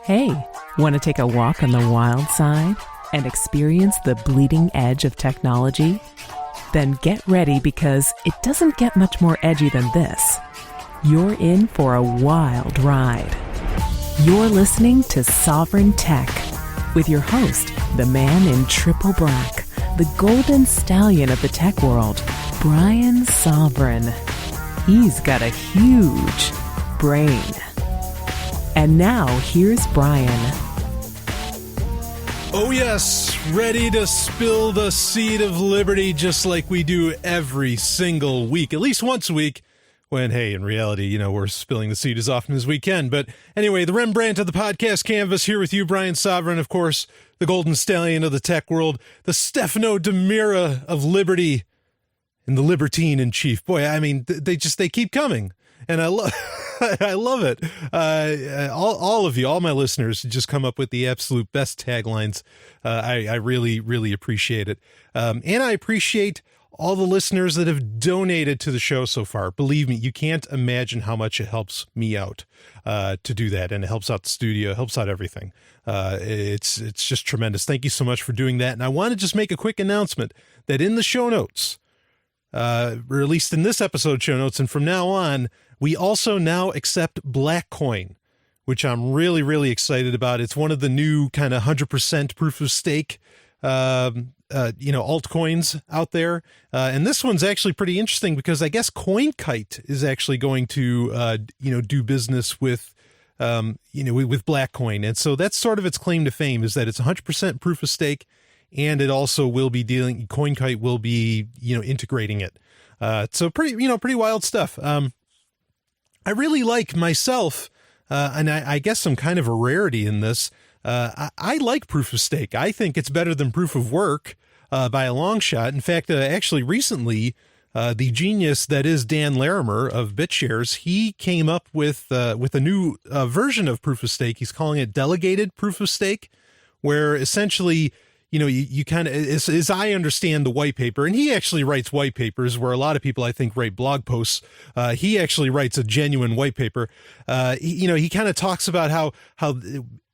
Hey, want to take a walk on the wild side and experience the bleeding edge of technology? Then get ready, because it doesn't get much more edgy than this. You're in for a wild ride. You're listening to Sovryn Tech with your host, the man in triple black, the golden stallion of the tech world, Brian Sovryn. He's got a huge brain. And now, here's Brian. Oh yes, ready to spill the seed of liberty just like we do every single week, at least once a week, when, hey, in reality, we're spilling the seed as often as we can. But anyway, the Rembrandt of the podcast canvas here with you, Brian Sovryn, of course, the golden stallion of the tech world, the Stefano de Mira of liberty, and the libertine in chief. Boy, I mean, they keep coming. And I love I love it. All of you, all my listeners, just come up with the absolute best taglines. I really, really appreciate it. And I appreciate all the listeners that have donated to the show so far. Believe me, you can't imagine how much it helps me out to do that. And it helps out the studio, it helps out everything. It's just tremendous. Thank you so much for doing that. And I want to just make a quick announcement that in the show notes, or at least in this episode show notes, and from now on, we also now accept BLACKCOIN, which I'm really, really excited about. It's one of the new kind of 100% proof of stake, altcoins out there. And this one's actually pretty interesting because I guess CoinKite is actually going to, do business with, with BLACKCOIN. And so that's sort of its claim to fame, is that it's 100% proof of stake. And it also will be CoinKite will be, integrating it. So pretty wild stuff. I really like myself, and I guess I'm kind of a rarity in this. I like proof of stake. I think it's better than proof of work by a long shot. In fact, actually recently, the genius that is Dan Larimer of BITSHARES, he came up with a new version of proof of stake. He's calling it delegated proof of stake, where essentially, you kind of, as I understand the white paper, and he actually writes white papers where a lot of people, I think, write blog posts. He actually writes a genuine white paper. He kind of talks about how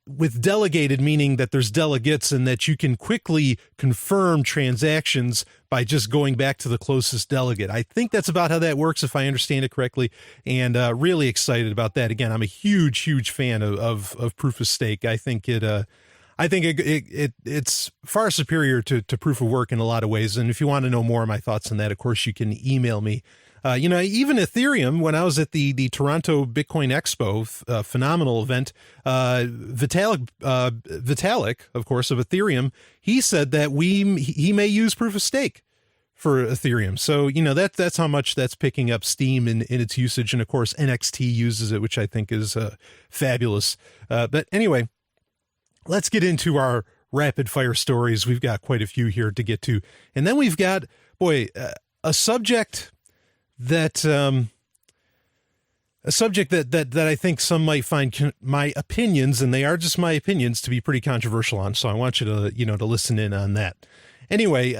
with delegated, meaning that there's delegates and that you can quickly confirm transactions by just going back to the closest delegate. I think that's about how that works, if I understand it correctly, and really excited about that. Again, I'm a huge fan of proof of stake. I think it's far superior to proof of work in a lot of ways. And if you want to know more of my thoughts on that, of course, you can email me. Even Ethereum, when I was at the Toronto Bitcoin Expo, phenomenal event, Vitalik, of course, of Ethereum, he said that he may use proof of stake for Ethereum. So, that's how much that's picking up steam in its usage. And of course, NXT uses it, which I think is fabulous. But anyway, let's get into our rapid fire stories. We've got quite a few here to get to. And then we've got, a subject that I think some might find my opinions, and they are just my opinions, to be pretty controversial on. So I want you to, to listen in on that. Anyway,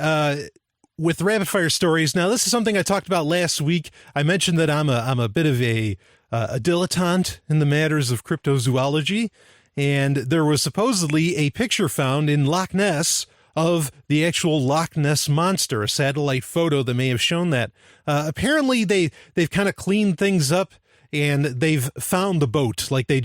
with rapid fire stories. Now, this is something I talked about last week. I mentioned that I'm a bit of a dilettante in the matters of cryptozoology. And there was supposedly a picture found in Loch Ness of the actual Loch Ness monster, a satellite photo that may have shown that. Apparently they've kind of cleaned things up, and they've found the boat. Like they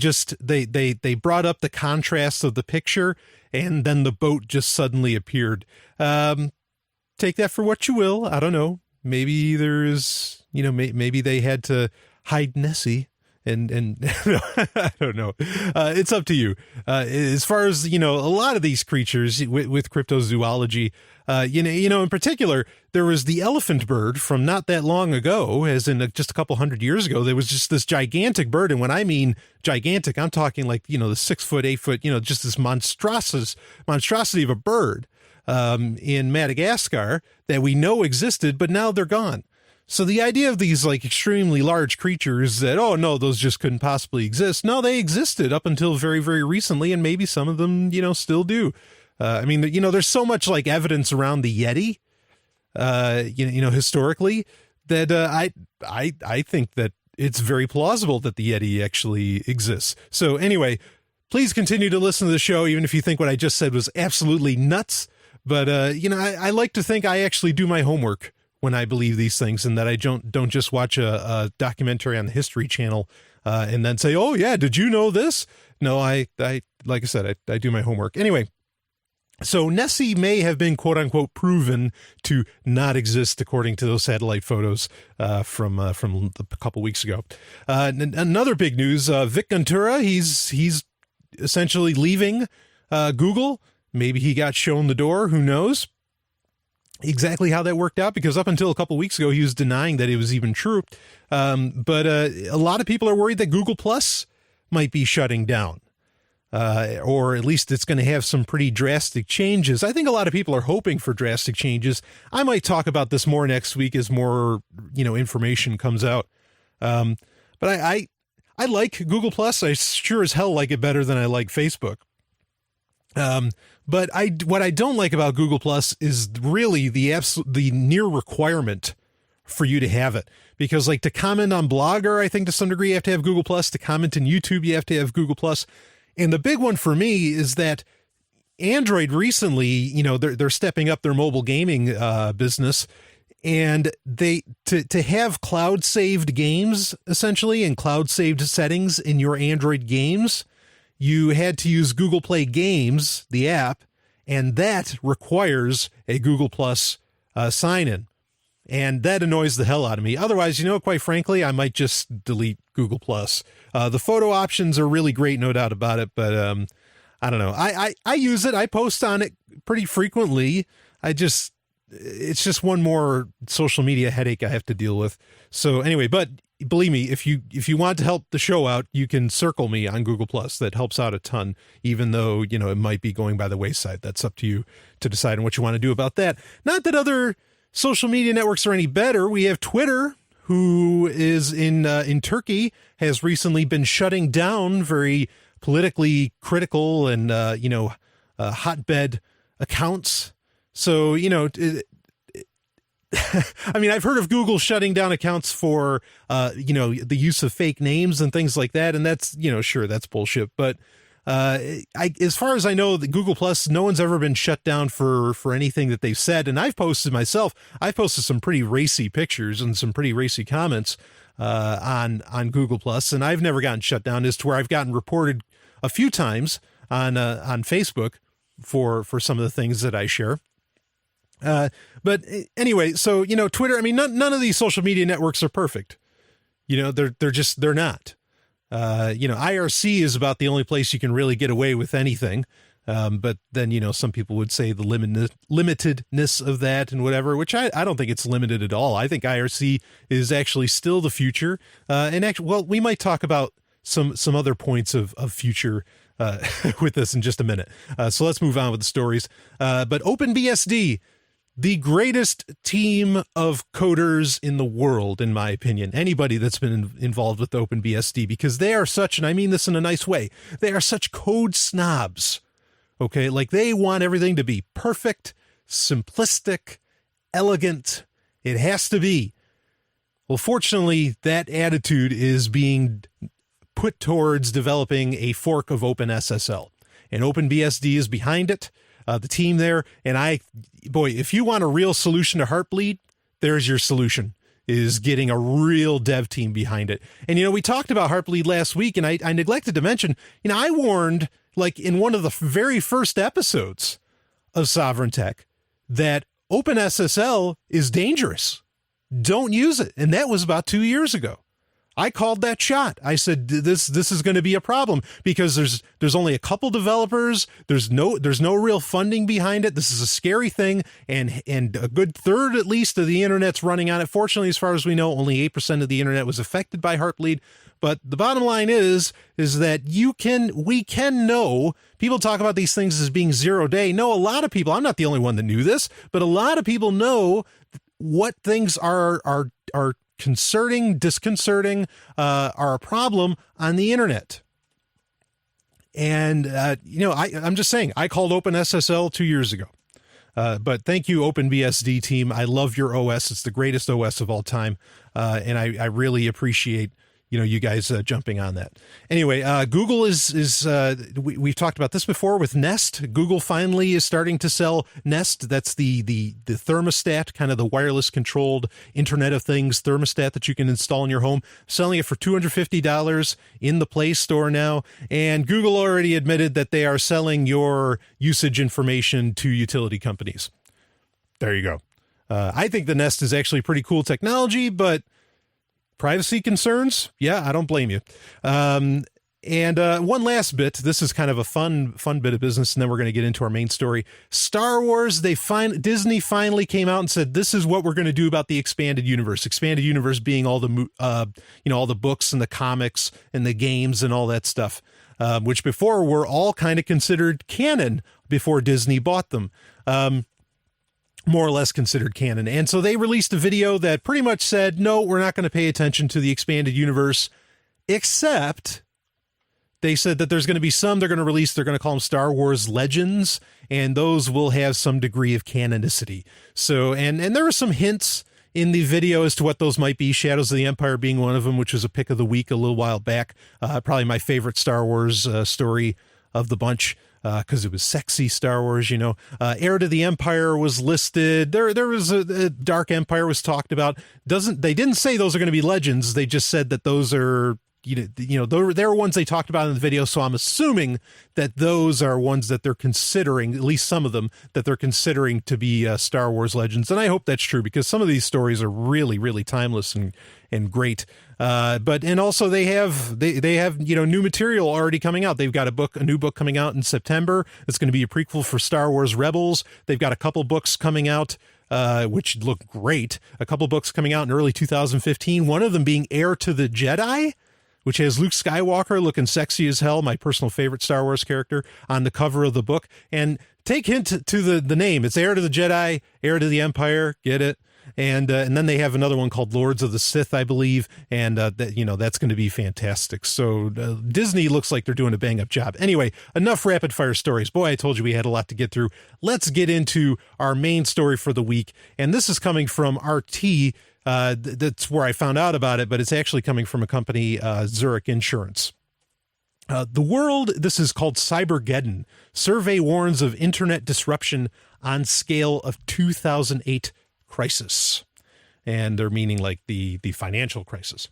brought up the contrast of the picture, and then the boat just suddenly appeared. Take that for what you will. I don't know. Maybe there's, maybe they had to hide Nessie. And I don't know. It's up to you. As far as, a lot of these creatures with cryptozoology, in particular, there was the elephant bird from not that long ago, as in just a couple hundred years ago. There was just this gigantic bird. And when I mean gigantic, I'm talking like, the 6 foot, 8 foot, just this monstrosity of a bird in Madagascar that we know existed, but now they're gone. So the idea of these like extremely large creatures that, oh no, those just couldn't possibly exist. No, they existed up until very, very recently. And maybe some of them, still do. There's so much like evidence around the Yeti, historically that I think that it's very plausible that the Yeti actually exists. So anyway, please continue to listen to the show, even if you think what I just said was absolutely nuts. But, I like to think I actually do my homework when I believe these things, and that I don't just watch a documentary on the History Channel and then say, oh, yeah, did you know this? No, I like I said, I do my homework. Anyway, so Nessie may have been, quote unquote, proven to not exist according to those satellite photos from a couple weeks ago. Another big news, Vic Guntura, he's essentially leaving Google. Maybe he got shown the door. Who knows exactly how that worked out, because up until a couple weeks ago, he was denying that it was even true. But a lot of people are worried that Google Plus might be shutting down. Or at least it's going to have some pretty drastic changes. I think a lot of people are hoping for drastic changes. I might talk about this more next week as more, information comes out. But I like Google Plus. I sure as hell like it better than I like Facebook. But what I don't like about Google Plus is really the near requirement for you to have it. Because like to comment on Blogger, I think to some degree you have to have Google Plus. To comment in YouTube, you have to have Google Plus. And the big one for me is that Android recently, they're stepping up their mobile gaming business, and to have cloud saved games essentially and cloud saved settings in your Android games, you had to use Google Play Games, the app, and that requires a Google Plus sign in. And that annoys the hell out of me. Otherwise, quite frankly, I might just delete Google Plus. The photo options are really great, no doubt about it. But I don't know. I use it. I post on it pretty frequently. It's just one more social media headache I have to deal with. So anyway, but believe me, if you want to help the show out, you can circle me on Google Plus. That helps out a ton, even though, it might be going by the wayside. That's up to you to decide on what you want to do about that. Not that other social media networks are any better. We have Twitter, who is in Turkey, has recently been shutting down very politically critical and hotbed accounts. So I've heard of Google shutting down accounts for the use of fake names and things like that, and that's sure, that's bullshit. But as far as I know, the Google Plus, no one's ever been shut down for anything that they've said. And I've posted some pretty racy pictures and some pretty racy comments on Google Plus, and I've never gotten shut down, as to where I've gotten reported a few times on Facebook for some of the things that I share. But anyway, so Twitter. None of these social media networks are perfect. They're not. IRC is about the only place you can really get away with anything. But then, some people would say the limitedness of that and whatever, which I don't think it's limited at all. I think IRC is actually still the future. We might talk about some other points of future with this in just a minute. So let's move on with the stories. But OpenBSD, the greatest team of coders in the world, in my opinion, anybody that's been involved with OpenBSD, because they are such, and I mean this in a nice way, they are such code snobs. Okay, like they want everything to be perfect, simplistic, elegant. It has to be. Well, fortunately, that attitude is being put towards developing a fork of OpenSSL, and OpenBSD is behind it. The team there, and if you want a real solution to Heartbleed, there's your solution, is getting a real dev team behind it. And, we talked about Heartbleed last week, and I neglected to mention, I warned, like in one of the very first episodes of Sovryn Tech, that OpenSSL is dangerous. Don't use it. And that was about 2 years ago. I called that shot. I said, this is going to be a problem, because there's only a couple developers. There's no real funding behind it. This is a scary thing. And a good third, at least, of the internet's running on it. Fortunately, as far as we know, only 8% of the internet was affected by Heartbleed. But the bottom line is that we can know, people talk about these things as being 0 day. No, a lot of people, I'm not the only one that knew this, but a lot of people know what things are disconcerting, are a problem on the internet. And, I'm just saying, I called OpenSSL 2 years ago. But thank you, OpenBSD team. I love your OS. It's the greatest OS of all time. And I really appreciate, you guys jumping on that. Anyway, Google we've talked about this before with Nest. Google finally is starting to sell Nest. That's the thermostat, kind of the wireless controlled Internet of Things thermostat that you can install in your home. Selling it for $250 in the Play Store now. And Google already admitted that they are selling your usage information to utility companies. There you go. I think the Nest is actually pretty cool technology, but privacy concerns? Yeah, I don't blame you. And one last bit. This is kind of a fun bit of business, and then we're going to get into our main story. Star Wars, Disney finally came out and said, this is what we're going to do about the expanded universe. Expanded universe being all the, all the books and the comics and the games and all that stuff, which before were all kind of considered canon before Disney bought them. More or less considered canon. And so they released a video that pretty much said, no, we're not going to pay attention to the expanded universe, except they said that there's going to be some they're going to call them Star Wars Legends, and those will have some degree of canonicity. So, and there are some hints in the video as to what those might be, Shadows of the Empire being one of them, which was a pick of the week a little while back. Probably my favorite Star Wars story of the bunch. Because it was sexy Star Wars, Heir to the Empire was listed. There was a Dark Empire was talked about. They didn't say those are going to be legends. They just said that those are, they're ones they talked about in the video. So I'm assuming that those are ones that they're considering, at least some of them, that they're considering to be Star Wars legends. And I hope that's true, because some of these stories are really, really timeless and great. And also they have new material already coming out. They've got a new book coming out in September. It's going to be a prequel for Star Wars Rebels. They've got a couple books coming out, which look great. A couple books coming out in early 2015. One of them being Heir to the Jedi, which has Luke Skywalker looking sexy as hell, my personal favorite Star Wars character, on the cover of the book. And take hint to the name. It's Heir to the Jedi, Heir to the Empire. Get it? And then they have another one called Lords of the Sith, I believe, and that's going to be fantastic. So Disney looks like they're doing a bang-up job. Anyway, enough rapid-fire stories. Boy, I told you we had a lot to get through. Let's get into our main story for the week, and this is coming from RT. That's where I found out about it, but it's actually coming from a company, Zurich Insurance. This is called Cybergeddon. Survey warns of internet disruption on scale of 2008 crisis. And they're meaning like the financial crisis.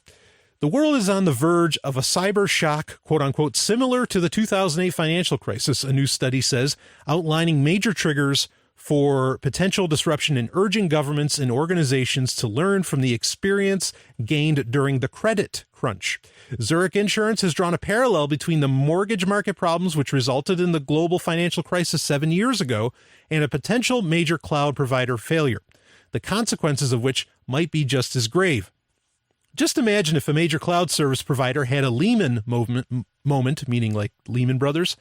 The world is on the verge of a cyber shock, quote unquote, similar to the 2008 financial crisis, a new study says, outlining major triggers for potential disruption and urging governments and organizations to learn from the experience gained during the credit crunch. Zurich Insurance has drawn a parallel between the mortgage market problems which resulted in the global financial crisis 7 years ago and a potential major cloud provider failure, the consequences of which might be just as grave. Just imagine if a major cloud service provider had a Lehman moment, meaning like Lehman Brothers,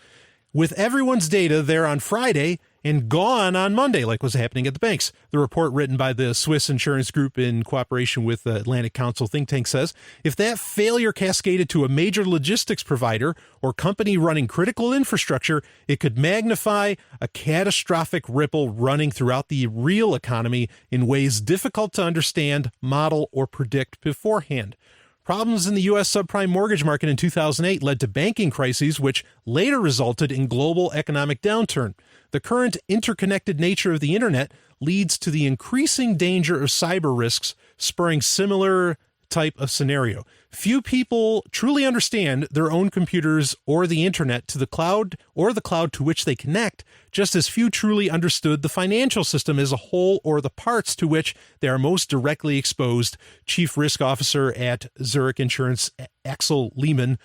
with everyone's data there on Friday and gone on Monday, like was happening at the banks. The report written by the Swiss Insurance Group in cooperation with the Atlantic Council think tank says, if that failure cascaded to a major logistics provider or company running critical infrastructure, it could magnify a catastrophic ripple running throughout the real economy in ways difficult to understand, model, or predict beforehand. Problems in the U.S. subprime mortgage market in 2008 led to banking crises, which later resulted in global economic downturn. The current interconnected nature of the internet leads to the increasing danger of cyber risks, spurring similar type of scenario. Few people truly understand their own computers or the internet to the cloud or the cloud to which they connect, just as few truly understood the financial system as a whole or the parts to which they are most directly exposed. Chief Risk Officer at Zurich Insurance, Axel Lehmann,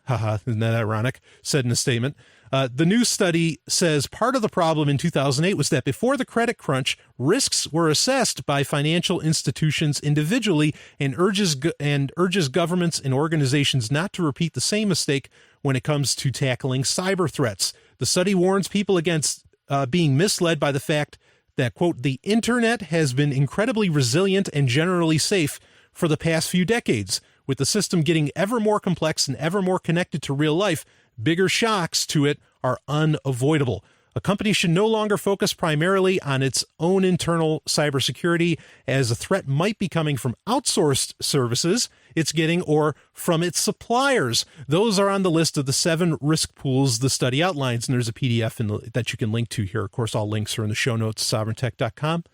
isn't that ironic, said in a statement. The new study says part of the problem in 2008 was that before the credit crunch, risks were assessed by financial institutions individually and urges governments and organizations not to repeat the same mistake when it comes to tackling cyber threats. The study warns people against being misled by the fact that, quote, the internet has been incredibly resilient and generally safe for the past few decades. With the system getting ever more complex and ever more connected to real life, bigger shocks to it are unavoidable. A company should no longer focus primarily on its own internal cybersecurity, as a threat might be coming from outsourced services it's getting or from its suppliers. Those are on the list of the 7 risk pools the study outlines, and there's a PDF that you can link to here. Of course, all links are in the show notes, sovryntech.com.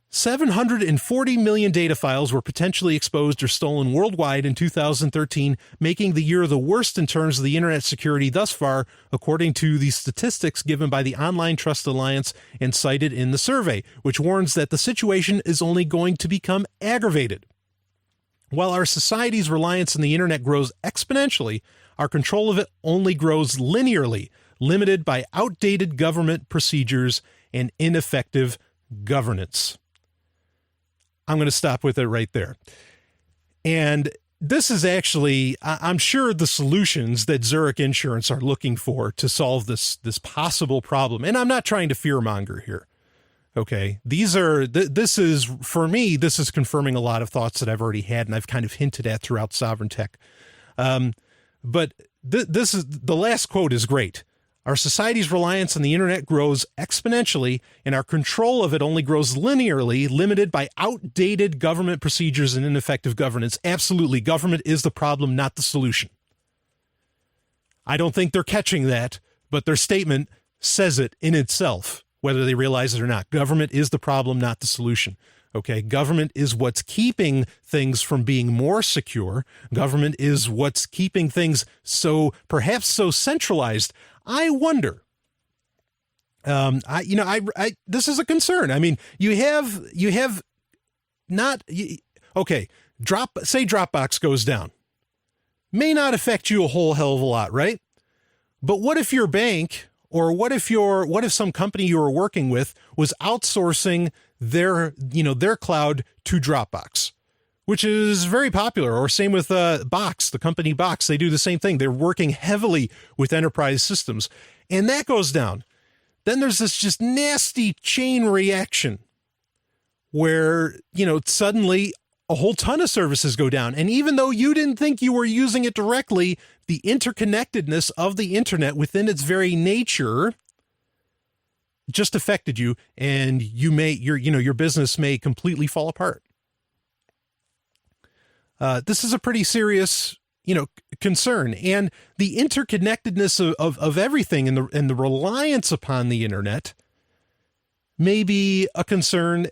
740 million data files were potentially exposed or stolen worldwide in 2013, making the year the worst in terms of the internet security thus far, according to the statistics given by the Online Trust Alliance and cited in the survey, which warns that the situation is only going to become aggravated. While our society's reliance on the internet grows exponentially, our control of it only grows linearly, limited by outdated government procedures and ineffective governance. I'm going to stop with it right there. And this is actually, I'm sure, the solutions that Zurich Insurance are looking for to solve this possible problem. And I'm not trying to fearmonger here. Okay. This is, for me, this is confirming a lot of thoughts that I've already had and I've kind of hinted at throughout Sovryn Tech. But this is, the last quote is great. Our society's reliance on the internet grows exponentially, and our control of it only grows linearly, limited by outdated government procedures and ineffective governance. Absolutely, government is the problem, not the solution. I don't think they're catching that, but their statement says it in itself, whether they realize it or not. Government is the problem, not the solution. Okay, government is what's keeping things from being more secure. Government is what's keeping things perhaps so centralized. I wonder. This is a concern. I mean, you have not. Okay, say Dropbox goes down, may not affect you a whole hell of a lot, right? But what if your bank, or what if some company you were working with was outsourcing their cloud to Dropbox, which is very popular, or same with Box, the company Box. They do the same thing. They're working heavily with enterprise systems, and that goes down. Then there's this just nasty chain reaction where, suddenly a whole ton of services go down. And even though you didn't think you were using it directly, the interconnectedness of the internet within its very nature just affected you, and your business may completely fall apart. This is a pretty serious, concern, and the interconnectedness of everything and the reliance upon the internet may be a concern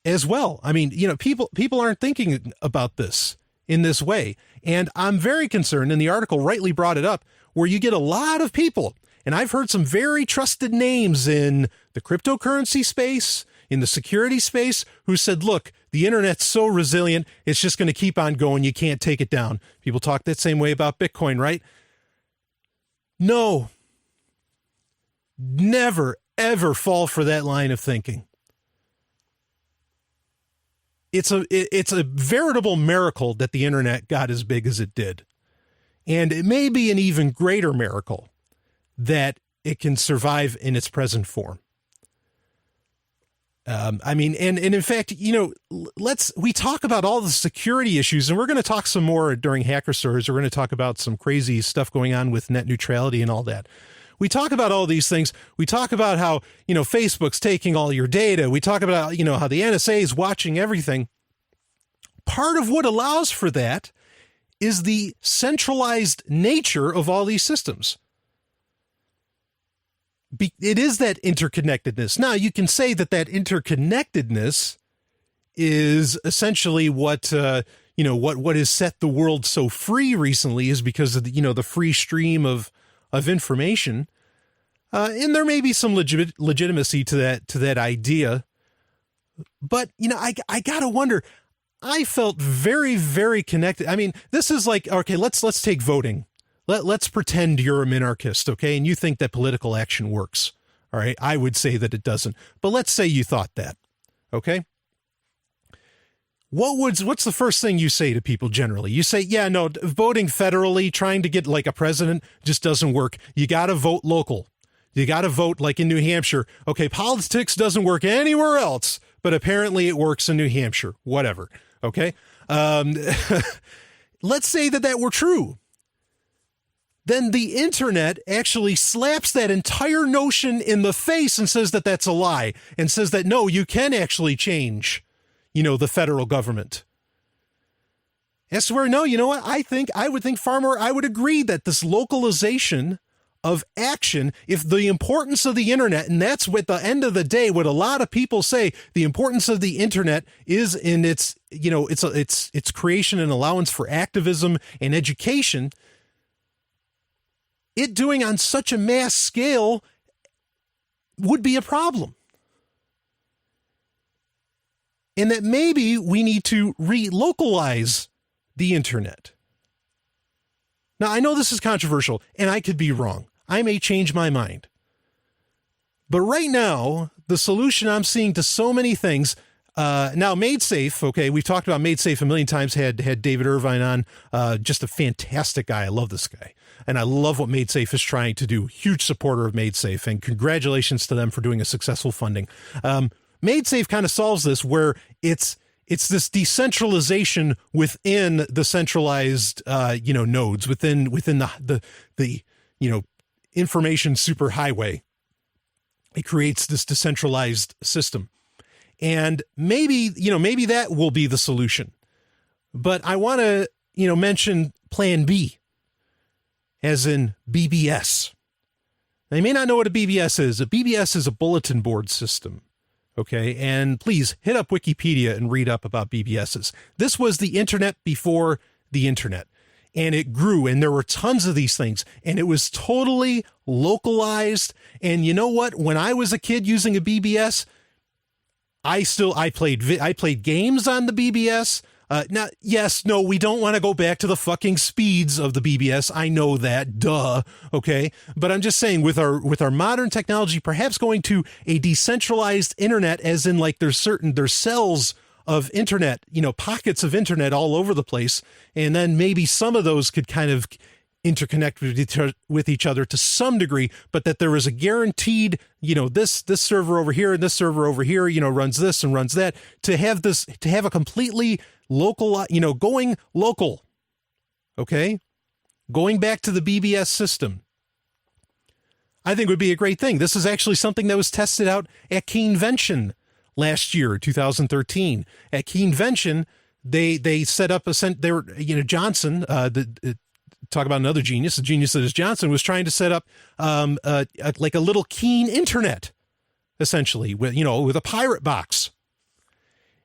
as well. I mean, people aren't thinking about this in this way, and I'm very concerned. And the article rightly brought it up, where you get a lot of people, and I've heard some very trusted names in the cryptocurrency space, in the security space, who said, look, the internet's so resilient, it's just going to keep on going. You can't take it down. People talk that same way about Bitcoin, right? No. Never, ever fall for that line of thinking. It's a veritable miracle that the internet got as big as it did. And it may be an even greater miracle that it can survive in its present form. And in fact, we talk about all the security issues, and we're going to talk some more during Hacker Stories. We're going to talk about some crazy stuff going on with net neutrality and all that. We talk about all these things. We talk about how, Facebook's taking all your data. We talk about, how the NSA is watching everything. Part of what allows for that is the centralized nature of all these systems. It is that interconnectedness. Now, you can say that interconnectedness is essentially what has set the world so free recently, is because of the free stream of information. And there may be some legitimacy to that idea. But, I got to wonder, I felt very, very connected. I mean, this is like, okay, let's take voting. Let's pretend you're a minarchist, okay? And you think that political action works, all right? I would say that it doesn't. But let's say you thought that, okay? What's the first thing you say to people generally? You say, yeah, no, voting federally, trying to get like a president just doesn't work. You got to vote local. You got to vote like in New Hampshire. Okay, politics doesn't work anywhere else, but apparently it works in New Hampshire. Whatever, okay? Let's say that were true. then the internet actually slaps that entire notion in the face and says that that's a lie, and says that, no, you can actually change, the federal government. I swear, no, you know what? I would agree that this localization of action, if the importance of the internet, and that's what, at the end of the day, what a lot of people say, the importance of the internet is in its, its creation and allowance for activism and education, it doing on such a mass scale would be a problem. And that maybe we need to relocalize the internet. Now, I know this is controversial, and I could be wrong. I may change my mind. But right now, the solution I'm seeing to so many things, now MadeSafe, okay, we've talked about MadeSafe a million times, had David Irvine on, just a fantastic guy. I love this guy. And I love what MadeSafe is trying to do. Huge supporter of MadeSafe, and congratulations to them for doing a successful funding. MadeSafe kind of solves this, where it's this decentralization within the centralized, nodes, within the information superhighway. It creates this decentralized system. And maybe that will be the solution. But I want to, mention Plan B, as in BBS. Now, you may not know what a BBS is. A BBS is a bulletin board system. Okay, and please hit up Wikipedia and read up about BBSs. This was the internet before the internet, and it grew, and there were tons of these things, and it was totally localized. And you know what? When I was a kid using a BBS, I played games on the BBS. Now, yes, no, we don't want to go back to the fucking speeds of the BBS. I know that, duh. Okay, but I'm just saying, with our modern technology, perhaps going to a decentralized internet, as in like there's cells of internet, pockets of internet all over the place, and then maybe some of those could kind of interconnect with each other to some degree, but that there is a guaranteed, this server over here and this server over here, runs this and runs that, to have a completely local, going local. Okay. Going back to the BBS system, I think would be a great thing. This is actually something that was tested out at Keenvention last year, 2013. At Keenvention, they set up Johnson, talk about another genius. The genius that is Johnson was trying to set up like a little Keen internet, essentially, with a pirate box.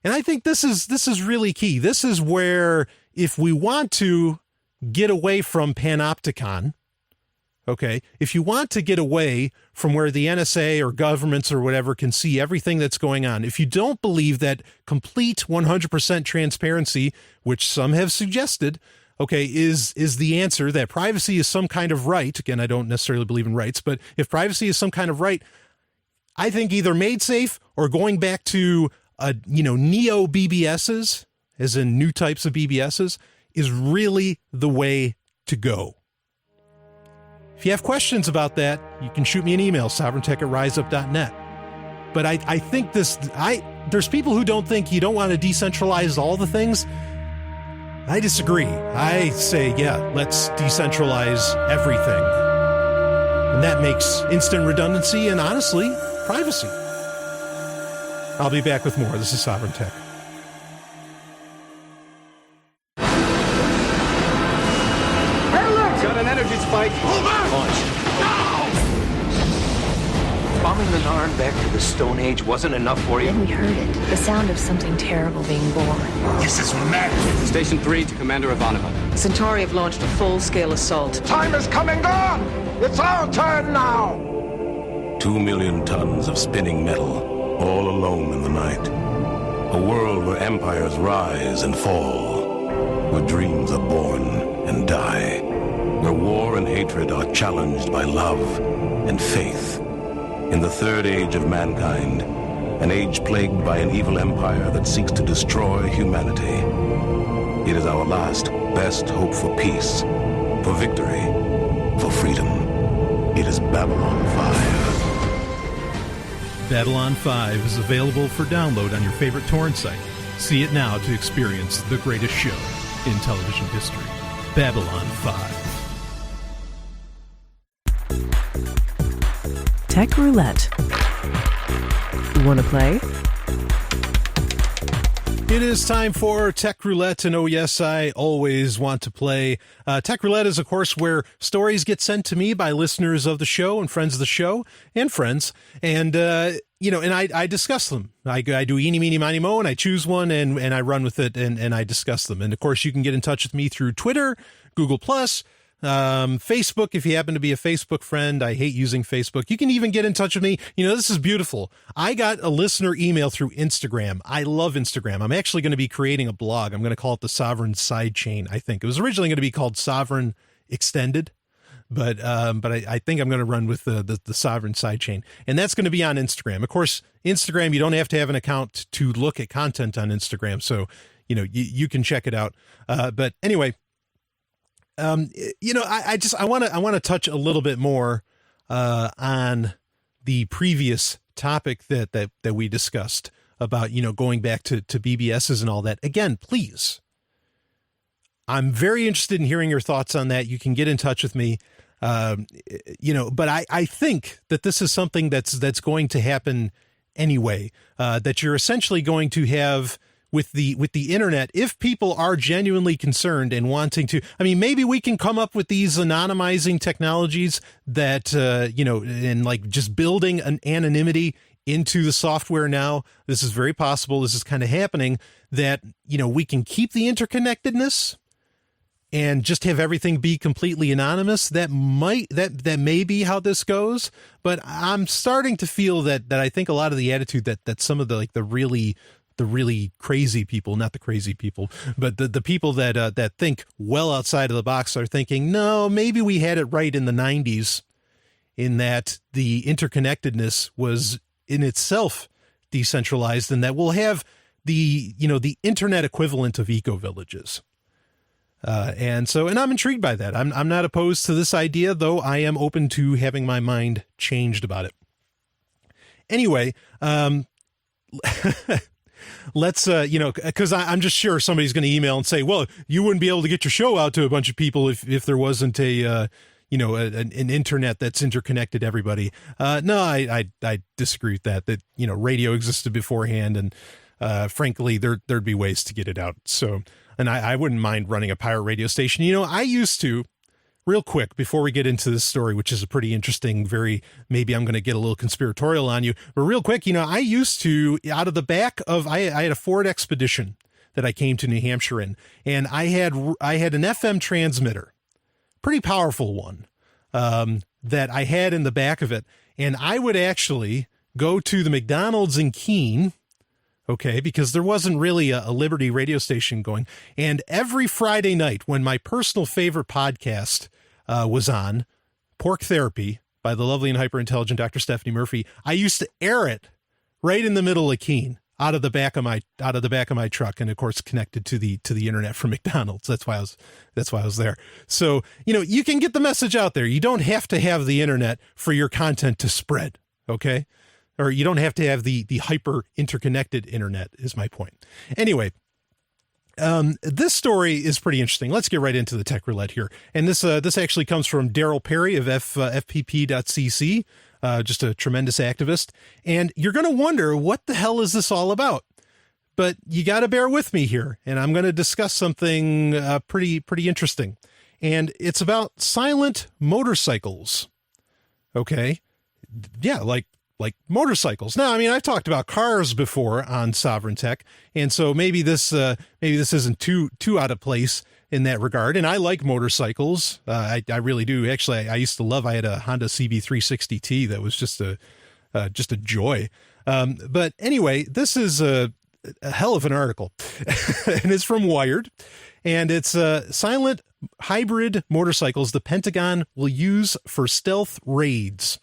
And I think this is really key. This is where, if we want to get away from panopticon, okay, if you want to get away from where the NSA or governments or whatever can see everything that's going on, if you don't believe that complete 100% transparency, which some have suggested, okay, is the answer, that privacy is some kind of right. Again, I don't necessarily believe in rights, but if privacy is some kind of right, I think either MadeSafe or going back to neo BBSs, as in new types of BBSs, is really the way to go. If you have questions about that, you can shoot me an email, sovereigntech@riseup.net. But I think there's people who don't think you don't want to decentralize all the things. I disagree. I say, yeah, let's decentralize everything. And that makes instant redundancy and, honestly, privacy. I'll be back with more. This is Sovereign Tech. Hey, look! Got an energy spike. Pull back! Launch. Now! Bombing the Narn back to the Stone Age wasn't enough for you? Then we heard it. The sound of something terrible being born. This is madness. Station 3 to Commander Ivanova. Centauri have launched a full-scale assault. Time is coming on! It's our turn now! 2 million tons of spinning metal, all alone in the night. A world where empires rise and fall, where dreams are born and die, where war and hatred are challenged by love and faith. In the third age of mankind, an age plagued by an evil empire that seeks to destroy humanity. It is our last, best hope for peace, for victory, for freedom. It is Babylon 5. Babylon 5 is available for download on your favorite torrent site. See it now to experience the greatest show in television history. Babylon 5. Tech Roulette. Want to play? It is time for Tech Roulette, and oh yes, I always want to play. Tech Roulette is, of course, where stories get sent to me by listeners of the show and friends of the show and friends, and I discuss them. I do eeny, meeny, miny, mo, and I choose one, and I run with it, and I discuss them. And of course, you can get in touch with me through Twitter, Google+, Facebook, if you happen to be a Facebook friend. I hate using Facebook. You can even get in touch with me. This is beautiful. I got a listener email through Instagram. I love Instagram. I'm actually going to be creating a blog. I'm going to call it the Sovryn Sidechain, I think. It was originally going to be called Sovryn Extended, but I think I'm going to run with the Sovryn Sidechain, and that's going to be on Instagram. Of course, Instagram, you don't have to have an account to look at content on Instagram, so you can check it out. But anyway, I want to touch a little bit more on the previous topic that we discussed about, going back to BBSs and all that. Again, please, I'm very interested in hearing your thoughts on that. You can get in touch with me, but I think that this is something that's going to happen anyway, that you're essentially going to have with the internet, if people are genuinely concerned and wanting to. I mean, maybe we can come up with these anonymizing technologies that, and like just building an anonymity into the software now. This is very possible. This is kind of happening, that, we can keep the interconnectedness and just have everything be completely anonymous. That may be how this goes, but I'm starting to feel that I think a lot of the attitude that some of the really crazy people, not the crazy people, but the people that think well outside of the box are thinking, no, maybe we had it right in the 90s, in that the interconnectedness was in itself decentralized, and that we'll have the internet equivalent of eco-villages. And I'm intrigued by that. I'm not opposed to this idea, though I am open to having my mind changed about it. Anyway, let's, because I'm just sure somebody's going to email and say, well, you wouldn't be able to get your show out to a bunch of people if there wasn't an internet that's interconnected everybody. No, I disagree with that, radio existed beforehand, and frankly, there'd be ways to get it out. So, and I wouldn't mind running a pirate radio station. I used to, real quick, before we get into this story, which is a pretty interesting, maybe I'm going to get a little conspiratorial on you, but real quick, I used to, out of the back of, I had a Ford Expedition that I came to New Hampshire in, and I had an FM transmitter, pretty powerful one, that I had in the back of it. And I would actually go to the McDonald's in Keene, okay, because there wasn't really a Liberty radio station going. And every Friday night, when my personal favorite podcast was on, Pork Therapy by the lovely and hyper-intelligent Dr. Stephanie Murphy, I used to air it right in the middle of Keene, out of the back of my truck, and of course connected to the internet from McDonald's. That's why I was there. So, you can get the message out there. You don't have to have the internet for your content to spread, okay? Or you don't have to have the hyper interconnected internet, is my point. Anyway, this story is pretty interesting. Let's get right into the Tech Roulette here. And this actually comes from Daryl Perry of FPP.cc, just a tremendous activist. And you're going to wonder, what the hell is this all about? But you got to bear with me here, and I'm going to discuss something pretty interesting. And it's about silent motorcycles. Okay? Yeah, like motorcycles. Now, I mean, I've talked about cars before on Sovryn Tech, and so maybe this isn't too out of place in that regard. And I like motorcycles. I really do. Actually, I used to love. I had a Honda CB360T that was just a joy. But anyway, this is a hell of an article, and it's from Wired, and it's silent hybrid motorcycles the Pentagon will use for stealth raids.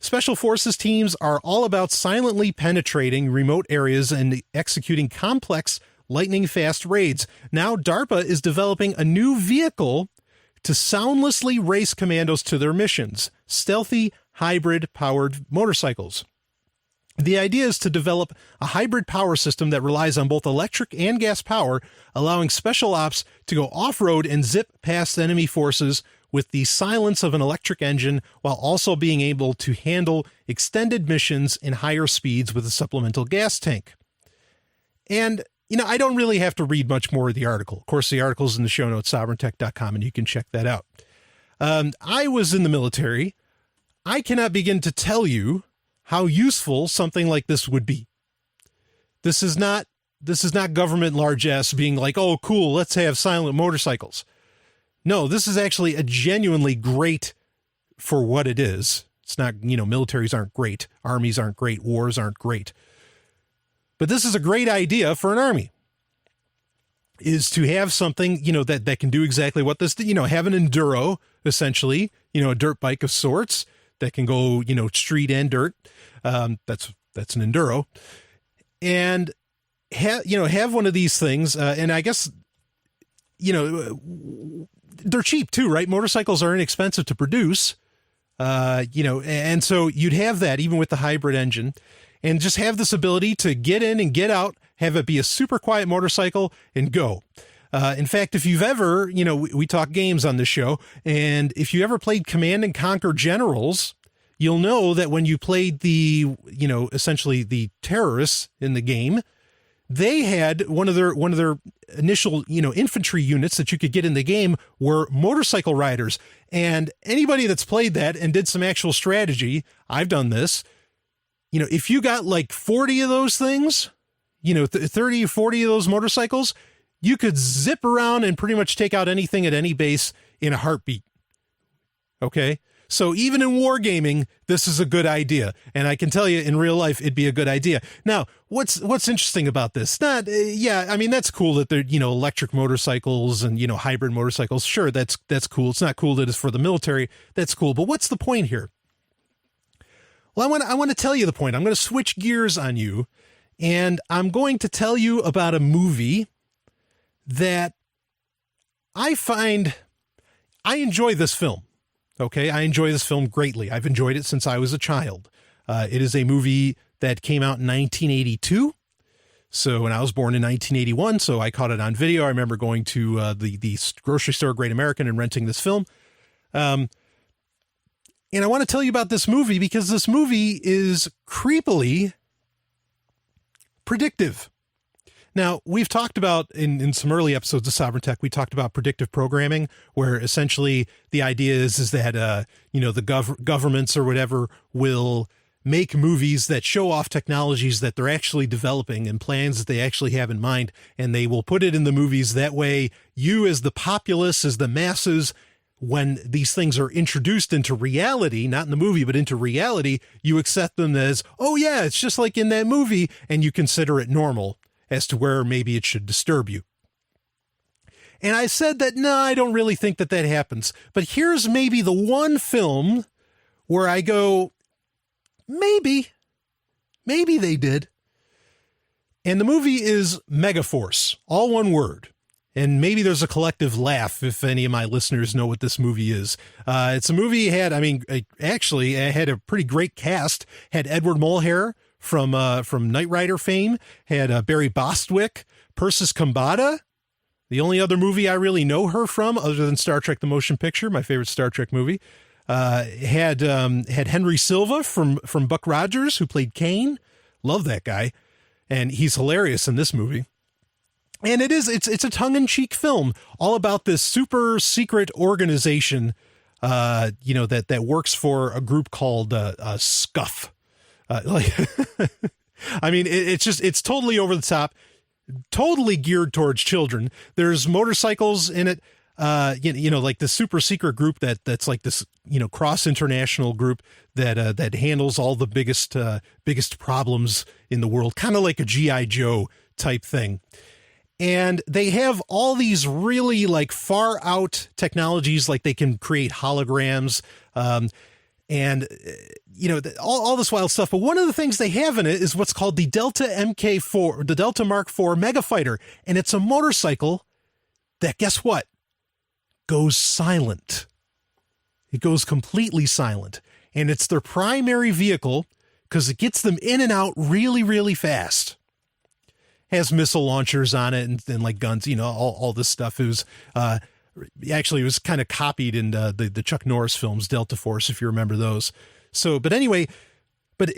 Special Forces teams are all about silently penetrating remote areas and executing complex, lightning-fast raids. Now, DARPA is developing a new vehicle to soundlessly race commandos to their missions, stealthy, hybrid-powered motorcycles. The idea is to develop a hybrid power system that relies on both electric and gas power, allowing special ops to go off-road and zip past enemy forces with the silence of an electric engine while also being able to handle extended missions and higher speeds with a supplemental gas tank. And, I don't really have to read much more of the article. Of course, the article's in the show notes, sovereigntech.com, and you can check that out. I was in the military. I cannot begin to tell you how useful something like this would be. This is not government largesse being like, oh, cool, let's have silent motorcycles. No, this is actually a genuinely great for what it is. It's not, militaries aren't great. Armies aren't great. Wars aren't great. But this is a great idea for an army, is to have something, that can do exactly what this, have an enduro, essentially, a dirt bike of sorts that can go, street and dirt. That's an enduro. And have one of these things. And I guess, they're cheap too, right? Motorcycles are inexpensive to produce, and so you'd have that even with the hybrid engine, and just have this ability to get in and get out, have it be a super quiet motorcycle and go. In fact, if you've ever, we talk games on this show, and if you ever played Command and Conquer Generals, you'll know that when you played the, essentially the terrorists in the game, they had one of their initial, infantry units that you could get in the game were motorcycle riders. And anybody that's played that and did some actual strategy, I've done this, if you got like 40 of those things, 30 or 40 of those motorcycles, you could zip around and pretty much take out anything at any base in a heartbeat. Okay. So even in wargaming, this is a good idea. And I can tell you in real life, it'd be a good idea. Now, what's interesting about this? That's cool that they're, electric motorcycles and, hybrid motorcycles. Sure. That's cool. It's not cool that it's for the military. That's cool. But what's the point here? Well, I want to tell you the point. I'm going to switch gears on you, and I'm going to tell you about a movie that I enjoy this film. Okay, I enjoy this film greatly. I've enjoyed it since I was a child. It is a movie that came out in 1982. So, and I was born in 1981, so I caught it on video. I remember going to the grocery store, Great American, and renting this film. And I want to tell you about this movie because this movie is creepily predictive. Now, we've talked about in some early episodes of Sovereign Tech, we talked about predictive programming, where essentially the idea is that, the governments or whatever will make movies that show off technologies that they're actually developing and plans that they actually have in mind, and they will put it in the movies. That way, you as the populace, as the masses, when these things are introduced into reality, not in the movie, but into reality, you accept them as, oh yeah, it's just like in that movie, and you consider it normal as to where maybe it should disturb you. And I said that, no, I don't really think that happens. But here's maybe the one film where I go, maybe they did. And the movie is MegaForce, all one word. And maybe there's a collective laugh if any of my listeners know what this movie is. It's a movie it had a pretty great cast. Had Edward Mulhare from Knight Rider fame, had Barry Bostwick, Persis Khambatta, the only other movie I really know her from other than Star Trek the Motion Picture, my favorite Star Trek movie. Had Henry Silva from Buck Rogers, who played Kane. Love that guy. And he's hilarious in this movie. And it's a tongue-in-cheek film all about this super secret organization, that works for a group called Scuff. It's totally over the top, totally geared towards children. There's motorcycles in it, like the super secret group that's like this, cross international group that handles all the biggest problems in the world, kind of like a G.I. Joe type thing. And they have all these really like far out technologies, like they can create holograms, all this wild stuff. But one of the things they have in it is what's called the Delta MK4, the Delta Mark IV Mega Fighter. And it's a motorcycle that, guess what? Goes silent. It goes completely silent. And it's their primary vehicle because it gets them in and out really, really fast. Has missile launchers on it and like guns, all this stuff. It was Actually, it was kind of copied in the Chuck Norris films, Delta Force, if you remember those. So, but anyway, but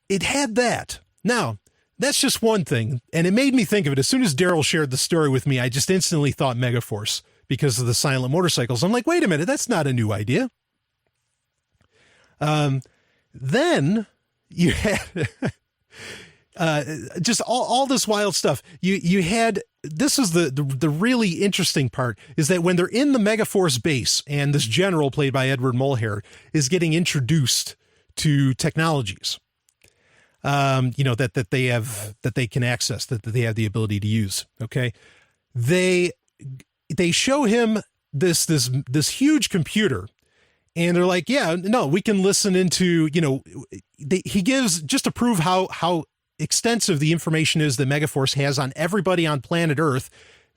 it had that. Now, that's just one thing, and it made me think of it. As soon as Daryl shared the story with me, I just instantly thought MegaForce because of the silent motorcycles. I'm like, wait a minute, that's not a new idea. Then you had just all this wild stuff. You had, this is the really interesting part, is that when they're in the MegaForce base and this general played by Edward Mulhare is getting introduced to technologies, that they have, that they can access, that they have the ability to use. Okay. They show him this huge computer, and they're like, yeah, no, we can listen into, he gives, just to prove how extensive the information is that MegaForce has on everybody on planet Earth.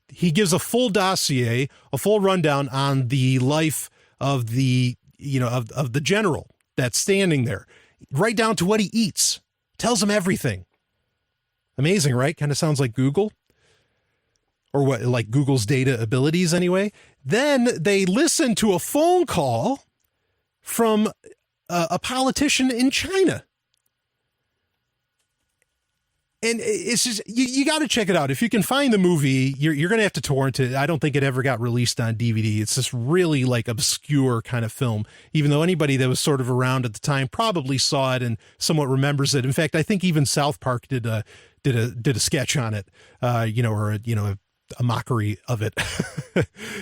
He gives a full dossier, a full rundown on the life of the, of the general that's standing there, right down to what he eats. Tells him everything. Amazing, right? Kind of sounds like Google, or what, like Google's data abilities anyway. Then they listen to a phone call from a politician in China. And it's just, you got to check it out. If you can find the movie, you're going to have to torrent it. I don't think it ever got released on DVD. It's this really like obscure kind of film, even though anybody that was sort of around at the time probably saw it and somewhat remembers it. In fact, I think even South Park did a sketch on it, a mockery of it,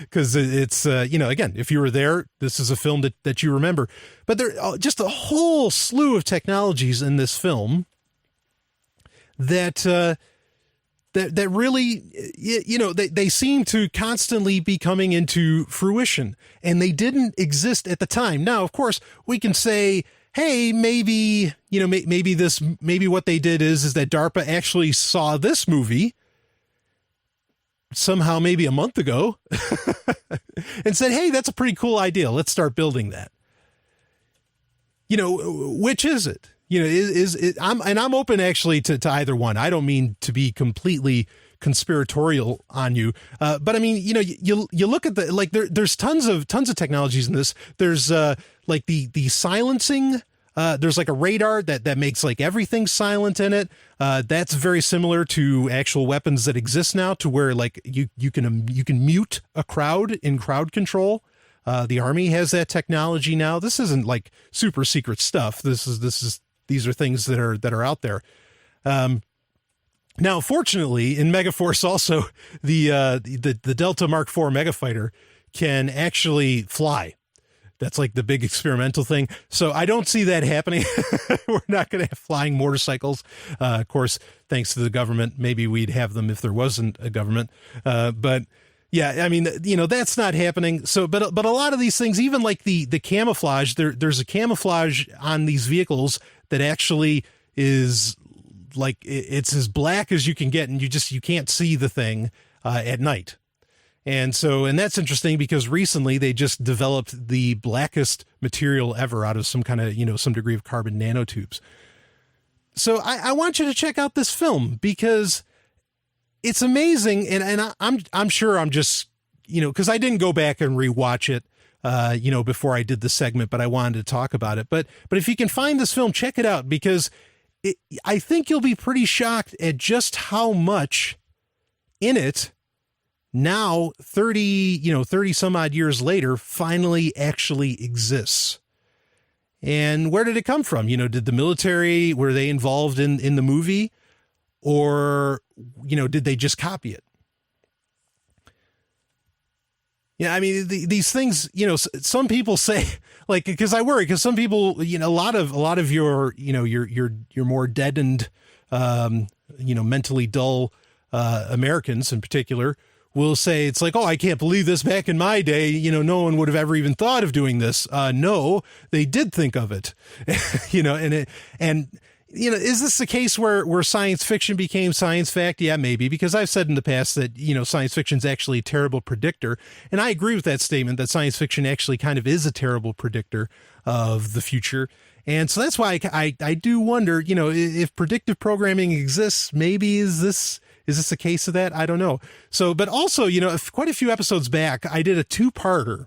because it's, again, if you were there, this is a film that you remember. But there are just a whole slew of technologies in this film that really, they seem to constantly be coming into fruition, and they didn't exist at the time. Now, of course, we can say, hey, maybe what they did is that DARPA actually saw this movie somehow maybe a month ago and said, hey, that's a pretty cool idea. Let's start building that. Which is it? I'm open actually to either one. I don't mean to be completely conspiratorial on you. But I mean, you look at there's tons of technologies in this. There's like the silencing. There's like a radar that makes like everything silent in it. That's very similar to actual weapons that exist now, to where like you can mute a crowd in crowd control. The Army has that technology now. This isn't like super secret stuff. These are things that are out there. Now, fortunately, in MegaForce also, the Delta Mark IV Megafighter can actually fly. That's like the big experimental thing. So I don't see that happening. We're not going to have flying motorcycles. Of course, thanks to the government, maybe we'd have them if there wasn't a government. But yeah, I mean, that's not happening. So, but a lot of these things, even like the camouflage, there's a camouflage on these vehicles that actually is like, it's as black as you can get, and you can't see the thing at night. And that's interesting because recently they just developed the blackest material ever out of some kind of, some degree of carbon nanotubes. So I want you to check out this film because it's amazing. And I'm sure I'm just, cause I didn't go back and rewatch it, before I did the segment, but I wanted to talk about it. But if you can find this film, check it out, because I think you'll be pretty shocked at just how much in it now 30 some odd years later finally actually exists. And where did it come from? Did the military, were they involved in the movie, or, did they just copy it? Yeah, I mean, these things, some people say, like, because I worry, because some people, a lot of your, your more deadened, mentally dull Americans in particular will say, it's like, oh, I can't believe this. Back in my day, no one would have ever even thought of doing this. No, they did think of it, is this the case where science fiction became science fact? Yeah, maybe, because I've said in the past that, science fiction is actually a terrible predictor. And I agree with that statement, that science fiction actually kind of is a terrible predictor of the future. And so that's why I do wonder, if predictive programming exists, maybe is Is this a case of that? I don't know. So, but also, quite a few episodes back, I did a 2-parter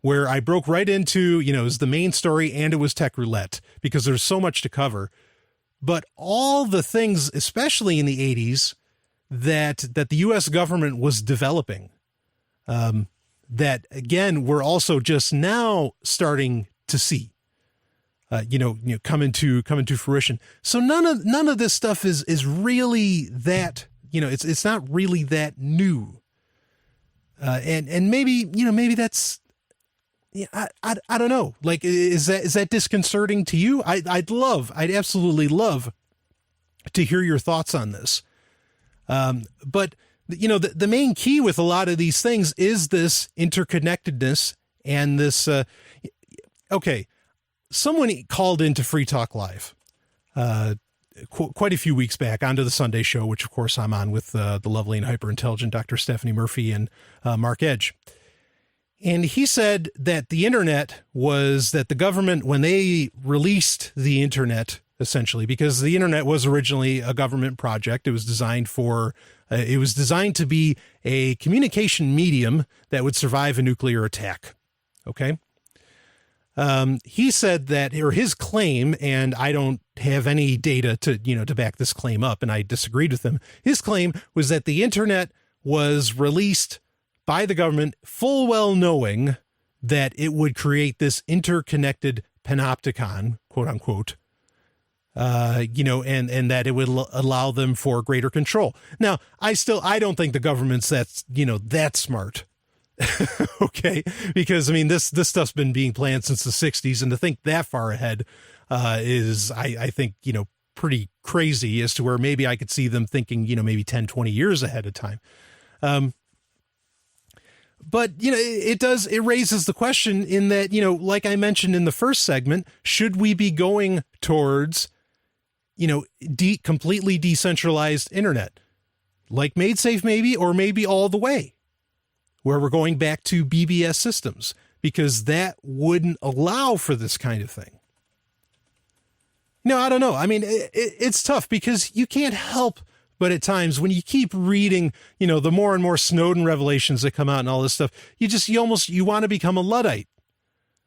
where I broke right into, it was the main story and it was tech roulette because there's so much to cover. But all the things, especially in the 80s, that the U.S. government was developing, that again, we're also just now starting to see, come into fruition. So none of this stuff is really that, it's not really that new. And maybe that's, I don't know. Like, is that disconcerting to you? I'd absolutely love to hear your thoughts on this. But the main key with a lot of these things is this interconnectedness and this, okay. Someone called into Free Talk Live, quite a few weeks back onto the Sunday show, which of course I'm on with, the lovely and hyper intelligent Dr. Stephanie Murphy and, Mark Edge. And he said that that the government, when they released the internet, essentially, because the internet was originally a government project, it was designed to be a communication medium that would survive a nuclear attack. Okay. He said that, or his claim, and I don't have any data to back this claim up, and I disagreed with him. His claim was that the internet was released by the government full well knowing that it would create this interconnected panopticon, quote unquote, and that it would allow them for greater control. Now, I don't think the government's that smart. Okay. Because this stuff's been being planned since the 60s, and to think that far ahead, is, I think, pretty crazy as to where maybe I could see them thinking, maybe 10, 20 years ahead of time. But, it raises the question in that, like I mentioned in the first segment, should we be going towards, completely decentralized internet, like MaidSafe maybe, or maybe all the way, where we're going back to BBS systems, because that wouldn't allow for this kind of thing. No, I don't know. It's tough because you can't help but at times when you keep reading, the more and more Snowden revelations that come out and all this stuff, you want to become a Luddite.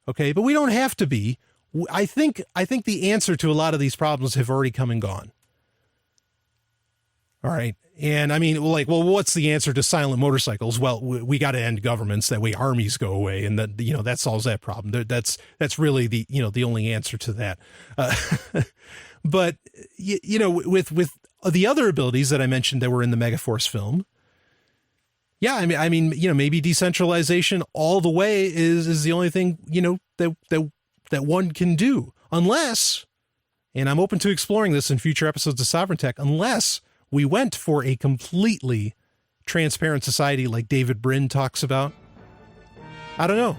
Okay. But we don't have to be. I think the answer to a lot of these problems have already come and gone. All right. And what's the answer to silent motorcycles? Well, we got to end governments. That way armies go away. And that solves that problem. That's really the only answer to that. But with the other abilities that I mentioned that were in the MegaForce film. Yeah. Maybe decentralization all the way is the only thing, that one can do, unless, and I'm open to exploring this in future episodes of Sovereign Tech, unless we went for a completely transparent society like David Brin talks about. I don't know.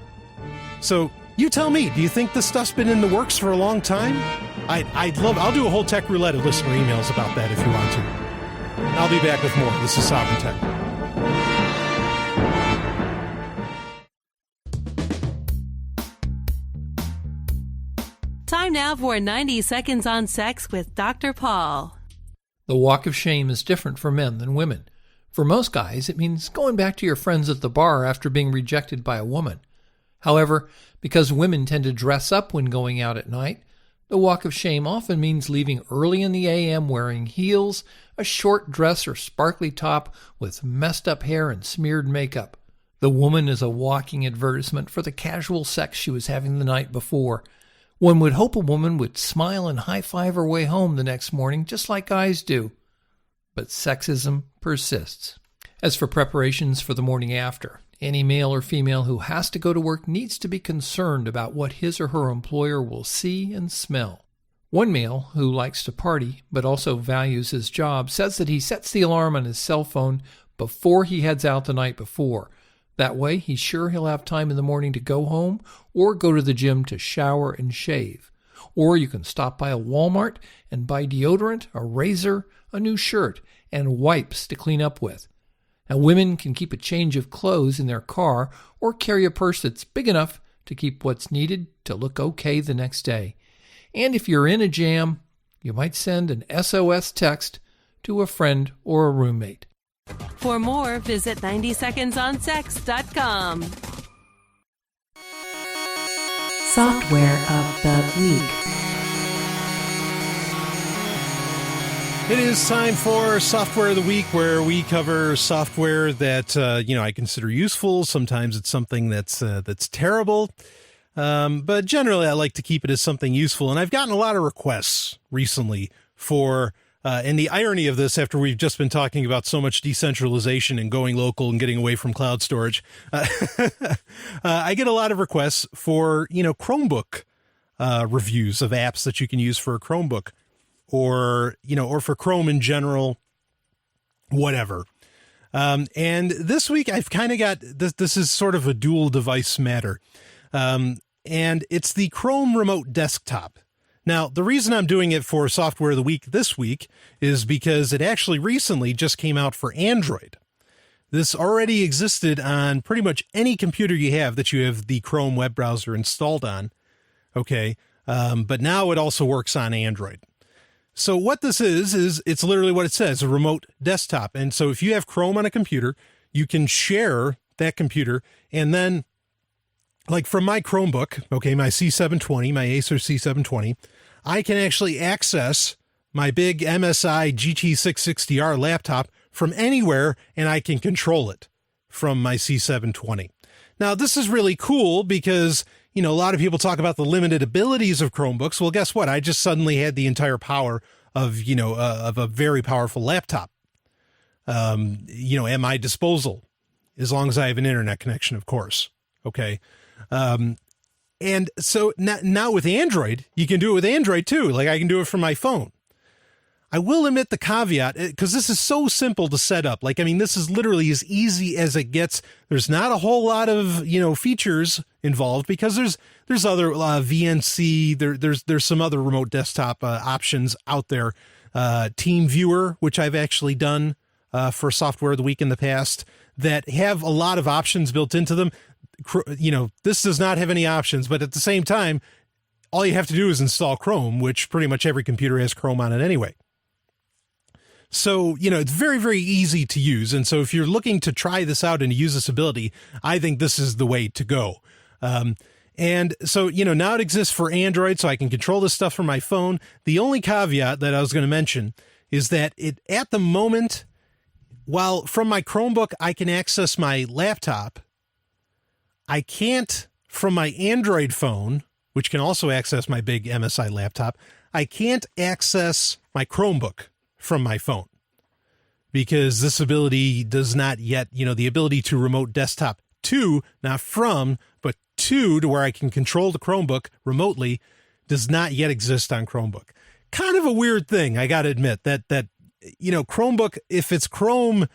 So you tell me, do you think this stuff's been in the works for a long time? I'll do a whole tech roulette of listener emails about that if you want to. I'll be back with more. This is Sovereign Tech. Time now for 90 Seconds on Sex with Dr. Paul. The walk of shame is different for men than women. For most guys, it means going back to your friends at the bar after being rejected by a woman. However, because women tend to dress up when going out at night, the walk of shame often means leaving early in the a.m. wearing heels, a short dress or sparkly top with messed up hair and smeared makeup. The woman is a walking advertisement for the casual sex she was having the night before. One would hope a woman would smile and high-five her way home the next morning, just like guys do. But sexism persists. As for preparations for the morning after, any male or female who has to go to work needs to be concerned about what his or her employer will see and smell. One male who likes to party, but also values his job, says that he sets the alarm on his cell phone before he heads out the night before. That way, he's sure he'll have time in the morning to go home or go to the gym to shower and shave. Or you can stop by a Walmart and buy deodorant, a razor, a new shirt, and wipes to clean up with. Now, women can keep a change of clothes in their car or carry a purse that's big enough to keep what's needed to look okay the next day. And if you're in a jam, you might send an SOS text to a friend or a roommate. For more, visit 90secondsonsex.com. Software of the Week. It is time for Software of the Week, where we cover software that I consider useful. Sometimes it's something that's terrible, but generally I like to keep it as something useful. And I've gotten a lot of requests recently for, and the irony of this, after we've just been talking about so much decentralization and going local and getting away from cloud storage, I get a lot of requests for Chromebook reviews of apps that you can use for a Chromebook. Or for Chrome in general, whatever. And this week I've kind of got this. This is sort of a dual device matter. And it's the Chrome Remote Desktop. Now, the reason I'm doing it for Software of the Week this week is because it actually recently just came out for Android. This already existed on pretty much any computer you have that you have the Chrome web browser installed on. Okay. But now it also works on Android. So what this is it's literally what it says, a remote desktop. And so if you have Chrome on a computer, you can share that computer. And then, like from my Chromebook, okay, my C720, my Acer C720, I can actually access my big MSI GT660R laptop from anywhere, and I can control it from my C720. Now, this is really cool because a lot of people talk about the limited abilities of Chromebooks. Well, guess what? I just suddenly had the entire power of a very powerful laptop, at my disposal, as long as I have an internet connection, of course. Okay. And so now with Android, you can do it with Android too. Like I can do it from my phone. I will admit the caveat, because this is so simple to set up. Like, I mean, this is literally as easy as it gets. There's not a whole lot of, features involved because there's other VNC, there's some other remote desktop options out there. Team Viewer, which I've actually done for Software of the Week in the past, that have a lot of options built into them. This does not have any options, but at the same time, all you have to do is install Chrome, which pretty much every computer has Chrome on it anyway. So, it's very, very easy to use. And so if you're looking to try this out and use this ability, I think this is the way to go. And so, now it exists for Android, so I can control this stuff from my phone. The only caveat that I was going to mention is that at the moment, while from my Chromebook, I can access my laptop, I can't from my Android phone, which can also access my big MSI laptop, I can't access my Chromebook from my phone, because this ability does not yet, the ability to remote desktop to, not from, but to where I can control the Chromebook remotely does not yet exist on Chromebook. Kind of a weird thing, I got to admit, that Chromebook, if it's Chrome,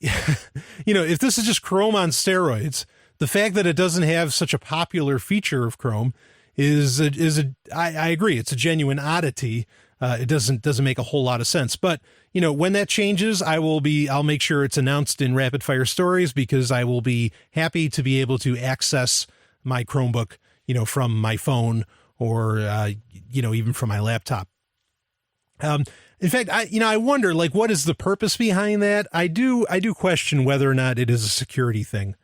if this is just Chrome on steroids, the fact that it doesn't have such a popular feature of Chrome I agree, it's a genuine oddity. It doesn't make a whole lot of sense, but when that changes, I'll make sure it's announced in Rapid Fire Stories, because I will be happy to be able to access my Chromebook, from my phone or, even from my laptop. In fact, I wonder, like, what is the purpose behind that? I do question whether or not it is a security thing,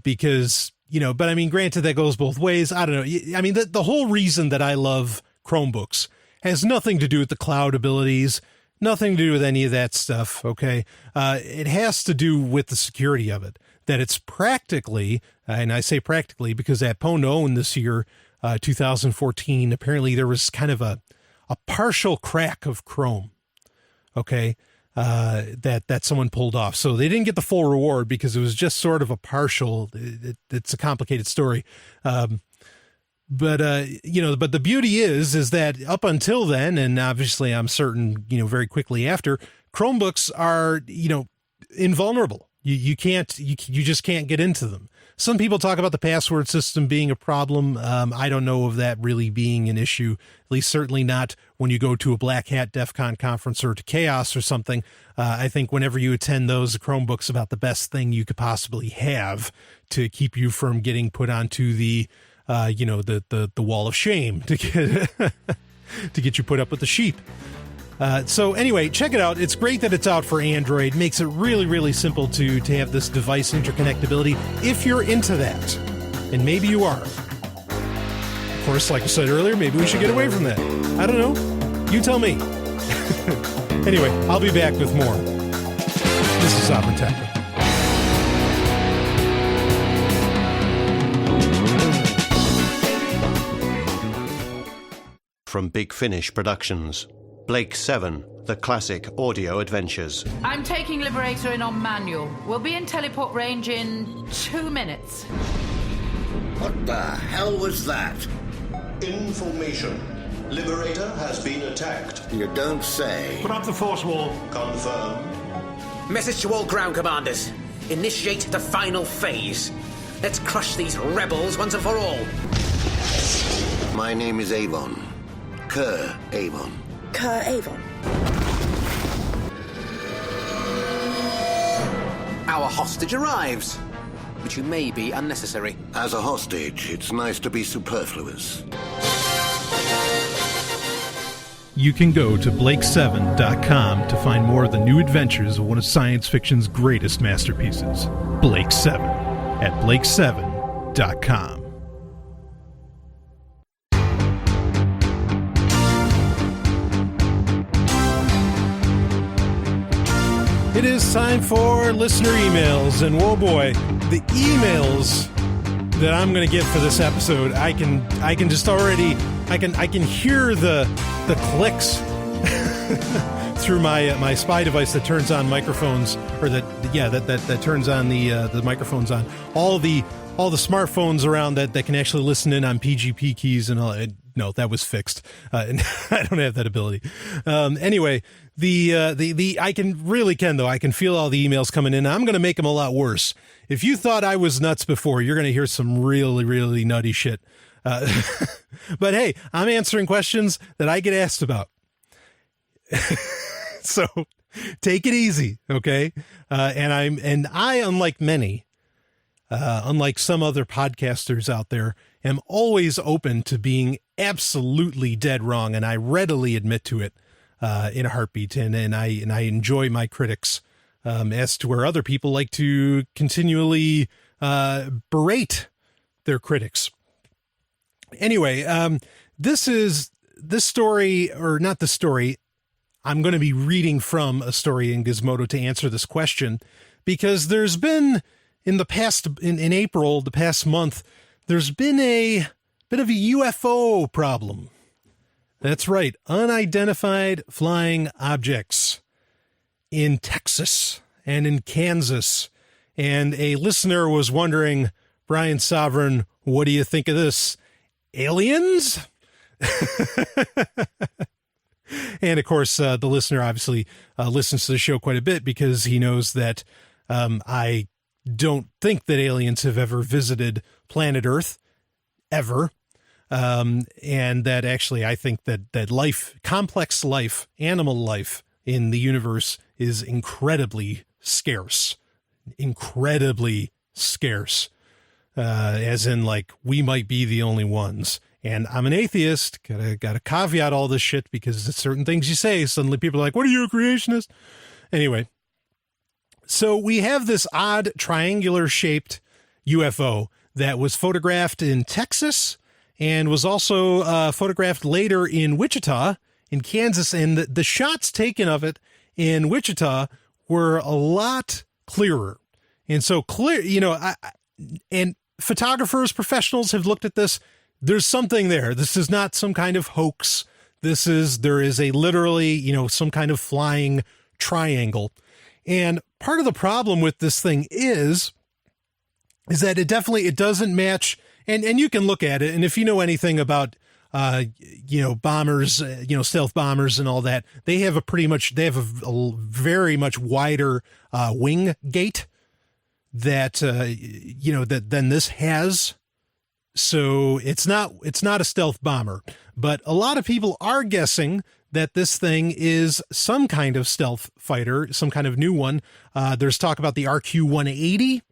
because, but I mean, granted, that goes both ways. I don't know. I mean, the whole reason that I love Chromebooks has nothing to do with the cloud abilities, nothing to do with any of that stuff, okay? It has to do with the security of it, that it's practically, and I say practically because at Pwn this year, 2014, apparently there was kind of a partial crack of Chrome, okay, that someone pulled off. So they didn't get the full reward because it was just sort of a partial, it's a complicated story. But the beauty is that up until then, and obviously I'm certain, very quickly after, Chromebooks are, invulnerable. You just can't get into them. Some people talk about the password system being a problem. I don't know of that really being an issue, at least certainly not when you go to a Black Hat DEF CON conference or to Chaos or something. I think whenever you attend those, Chromebook's about the best thing you could possibly have to keep you from getting put onto the wall of shame to get to get you put up with the sheep. So anyway, check it out. It's great that it's out for Android. Makes it really, really simple to have this device interconnectability if you're into that. And maybe you are. Of course, like I said earlier, maybe we should get away from that. I don't know. You tell me. Anyway, I'll be back with more. This is Sovryn Tech. From Big Finish Productions, Blake 7, The Classic Audio Adventures. I'm taking Liberator in on manual. We'll be in teleport range in 2 minutes. What the hell was that? Information. Liberator has been attacked. You don't say. Put up the force wall. Confirm. Message to all ground commanders. Initiate the final phase. Let's crush these rebels once and for all. My name is Avon. kaDIbC. kaDIbC. Our hostage arrives, but you may be unnecessary. As a hostage, it's nice to be superfluous. You can go to Blake7.com to find more of the new adventures of one of science fiction's greatest masterpieces, Blake 7, at Blake7.com. It is time for listener emails, and whoa boy, the emails that I'm going to get for this episode, I can just already, I can hear the clicks through my spy device that turns on microphones, or that turns on the microphones on all the smartphones around that can actually listen in on PGP keys and all. No, that was fixed. And I don't have that ability. Anyway, I can feel all the emails coming in. I'm going to make them a lot worse. If you thought I was nuts before, you're going to hear some really, really nutty shit. But hey, I'm answering questions that I get asked about. So take it easy. Okay. And I, unlike many, unlike some other podcasters out there, am always open to being absolutely dead wrong, and I readily admit to it in a heartbeat. And I enjoy my critics, as to where other people like to continually berate their critics. Anyway, this story, or not the story. I'm going to be reading from a story in Gizmodo to answer this question, because there's been in April, the past month, there's been a bit of a UFO problem. That's right. Unidentified flying objects in Texas and in Kansas. And a listener was wondering, Brian Sovryn, what do you think of this? Aliens? And of course, the listener obviously listens to the show quite a bit, because he knows that I don't think that aliens have ever visited planet Earth, ever. And that actually, I think that life, complex life, animal life in the universe is incredibly scarce. As in, like, we might be the only ones. And I'm an atheist. Gotta caveat all this shit, because there's certain things you say, suddenly people are like, what are you, a creationist? Anyway, so we have this odd triangular-shaped UFO that was photographed in Texas and was also photographed later in Wichita, in Kansas. And the shots taken of it in Wichita were a lot clearer. And so clear, and photographers, professionals have looked at this. There's something there. This is not some kind of hoax. There is a literally, some kind of flying triangle. And part of the problem with this thing is that it doesn't match. And you can look at it. And if you know anything about, bombers, stealth bombers and all that, they have a very much wider wing gate that than this has. So it's not a stealth bomber, but a lot of people are guessing that this thing is some kind of stealth fighter, some kind of new one. There's talk about the RQ-180.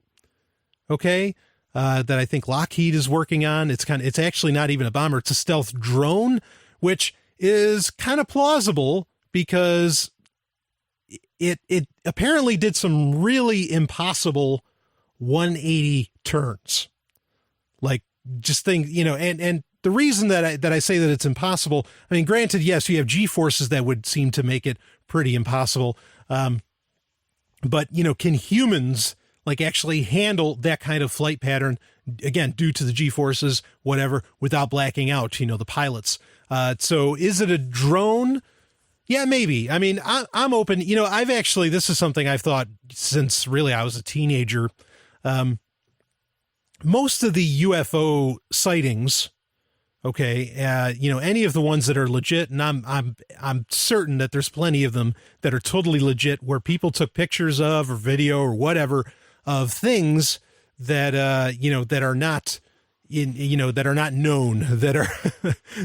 Okay. That I think Lockheed is working on. It's actually not even a bomber. It's a stealth drone, which is kind of plausible because it apparently did some really impossible 180 turns. Like, just think, and the reason that I say that it's impossible, I mean, granted, yes, you have G-forces that would seem to make it pretty impossible. But, can humans like actually handle that kind of flight pattern, again, due to the G-forces, whatever, without blacking out, the pilots? So is it a drone? Yeah, maybe. I mean, I'm open. I've actually, this is something I've thought since really I was a teenager. Most of the UFO sightings, okay, any of the ones that are legit, and I'm certain that there's plenty of them that are totally legit, where people took pictures of or video or whatever of things that that are not that are not known, that are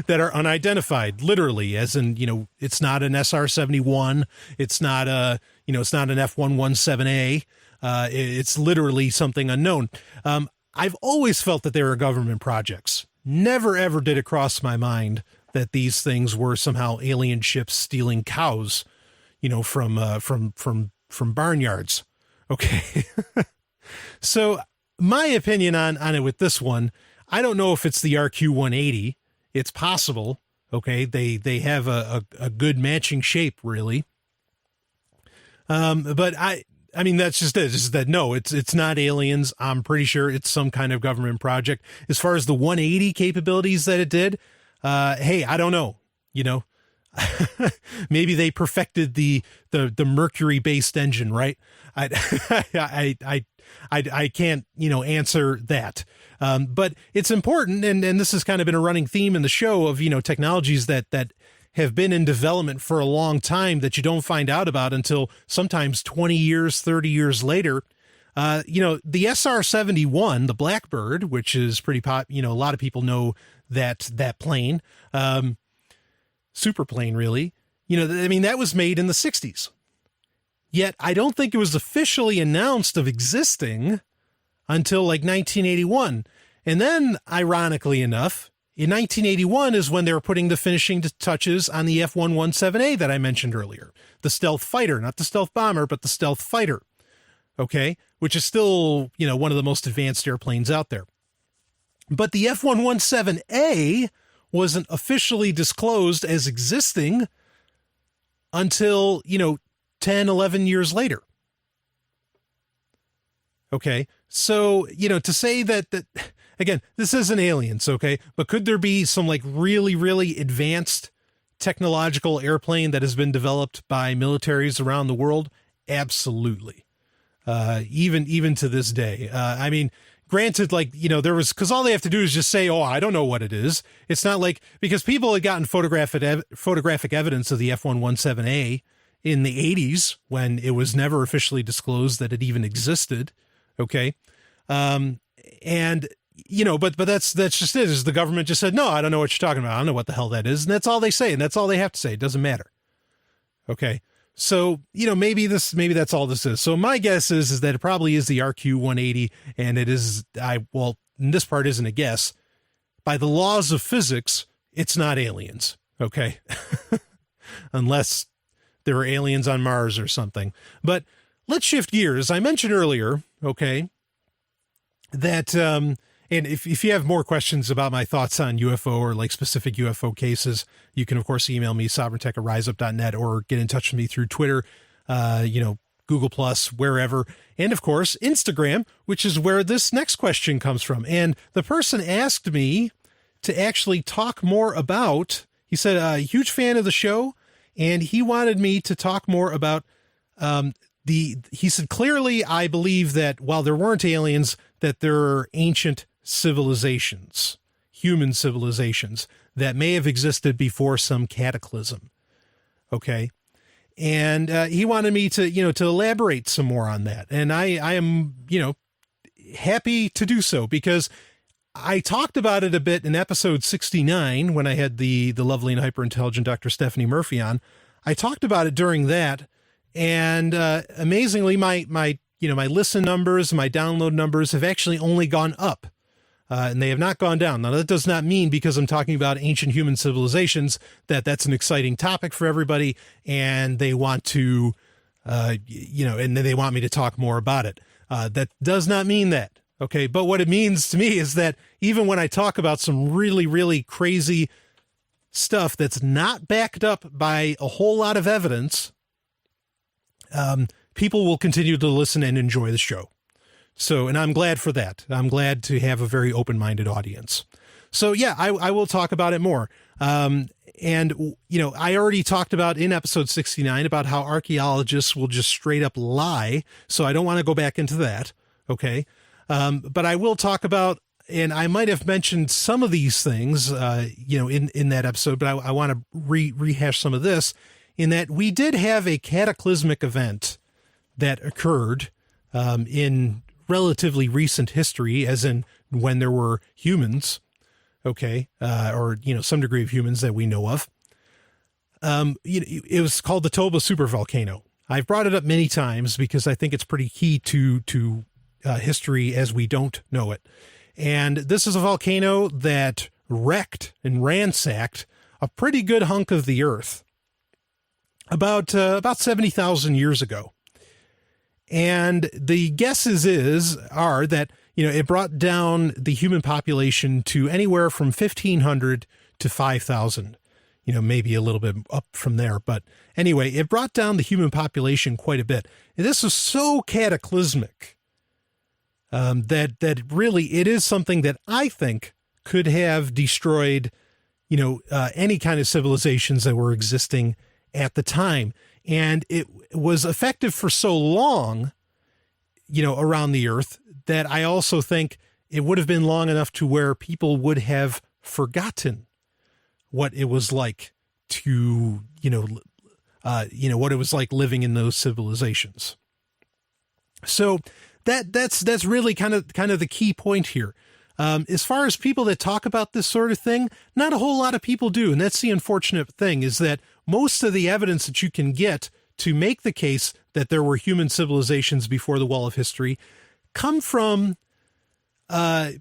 that are unidentified, literally, as in, it's not an SR-71, it's not it's not an F-117A, it's literally something unknown. I've always felt that they were government projects. Never ever did it cross my mind that these things were somehow alien ships stealing cows, from barnyards. Okay. So my opinion on it with this one, I don't know if it's the RQ-180. It's possible. Okay. They have a good matching shape, really. But I mean, that's just it. It's that, no, it's not aliens. I'm pretty sure it's some kind of government project. As far as the 180 capabilities that it did, hey, I don't know, maybe they perfected the Mercury-based engine, right? I can't, answer that. But it's important. And this has kind of been a running theme in the show of, technologies that have been in development for a long time that you don't find out about until sometimes 20 years, 30 years later. The SR-71, the Blackbird, which is pretty a lot of people know that plane, super plane, really, that was made in the 60s. Yet I don't think it was officially announced of existing until like 1981. And then, ironically enough, in 1981 is when they were putting the finishing touches on the F-117A that I mentioned earlier. The stealth fighter, not the stealth bomber, but the stealth fighter. Okay. Which is still, one of the most advanced airplanes out there. But the F-117A wasn't officially disclosed as existing until, 10, 11 years later. Okay. So, to say that again, this isn't aliens, okay? But could there be some like really, really advanced technological airplane that has been developed by militaries around the world? Absolutely. Even to this day. I mean, granted, there was, because all they have to do is just say, oh, I don't know what it is. It's not like, because people had gotten photographic evidence of the F-117A in the 80s when it was never officially disclosed that it even existed. Okay. And, but that's just it, is the government just said, no, I don't know what you're talking about. I don't know what the hell that is. And that's all they say. And that's all they have to say. It doesn't matter. Okay. So, maybe that's all this is. So my guess is that it probably is the RQ-180, and it is, this part isn't a guess. By the laws of physics, it's not aliens. Okay. Unless there were aliens on Mars or something. But let's shift gears. I mentioned earlier, okay, that, and if you have more questions about my thoughts on UFO or like specific UFO cases, you can, of course, email me, sovereigntech@riseup.net, or get in touch with me through Twitter, Google+, wherever. And, of course, Instagram, which is where this next question comes from. And the person asked me to actually talk more about, he said, a huge fan of the show, and he wanted me to talk more about he said, clearly, I believe that while there weren't aliens, that there are ancient civilizations, human civilizations, that may have existed before some cataclysm. Okay. And he wanted me to, to elaborate some more on that. And I am, happy to do so, because I talked about it a bit in episode 69 when I had the lovely and hyper-intelligent Dr. Stephanie Murphy on. I talked about it during that, and amazingly, my listen numbers, my download numbers have actually only gone up. and they have not gone down. Now, that does not mean because I'm talking about ancient human civilizations that that's an exciting topic for everybody and they want to, and they want me to talk more about it. That does not mean that. Okay. But what it means to me is that even when I talk about some really, really crazy stuff that's not backed up by a whole lot of evidence, people will continue to listen and enjoy the show. So, and I'm glad for that. I'm glad to have a very open-minded audience. So yeah, I will talk about it more. And, I already talked about in episode 69 about how archaeologists will just straight up lie. So I don't want to go back into that. Okay. But I will talk about, and I might have mentioned some of these things, in that episode, but I want to rehash some of this in that we did have a cataclysmic event that occurred, in relatively recent history, as in when there were humans, okay, or some degree of humans that we know of. It was called the Toba supervolcano. I've brought it up many times because I think it's pretty key to history as we don't know it. And this is a volcano that wrecked and ransacked a pretty good hunk of the earth about 70,000 years ago. And the guesses are that, it brought down the human population to anywhere from 1,500 to 5,000, maybe a little bit up from there. But anyway, it brought down the human population quite a bit. And this was so cataclysmic that really it is something that I think could have destroyed, any kind of civilizations that were existing at the time. And it was effective for so long, around the earth, that I also think it would have been long enough to where people would have forgotten what it was like to, what it was like living in those civilizations. So that's really kind of the key point here. As far as people that talk about this sort of thing, not a whole lot of people do. And that's the unfortunate thing, is that most of the evidence that you can get to make the case that there were human civilizations before the wall of history come from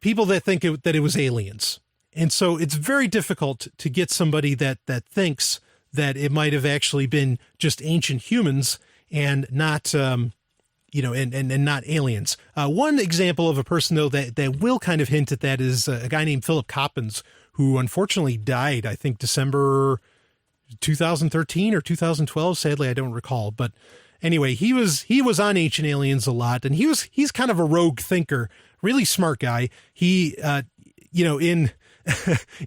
people that think that it was aliens. And so it's very difficult to get somebody that thinks that it might have actually been just ancient humans and not, and not aliens. One example of a person, though, that will kind of hint at that is a guy named Philip Coppens, who unfortunately died, I think, December 2013 or 2012. Sadly, I don't recall. But anyway, he was on Ancient Aliens a lot, and he's kind of a rogue thinker, really smart guy. He, in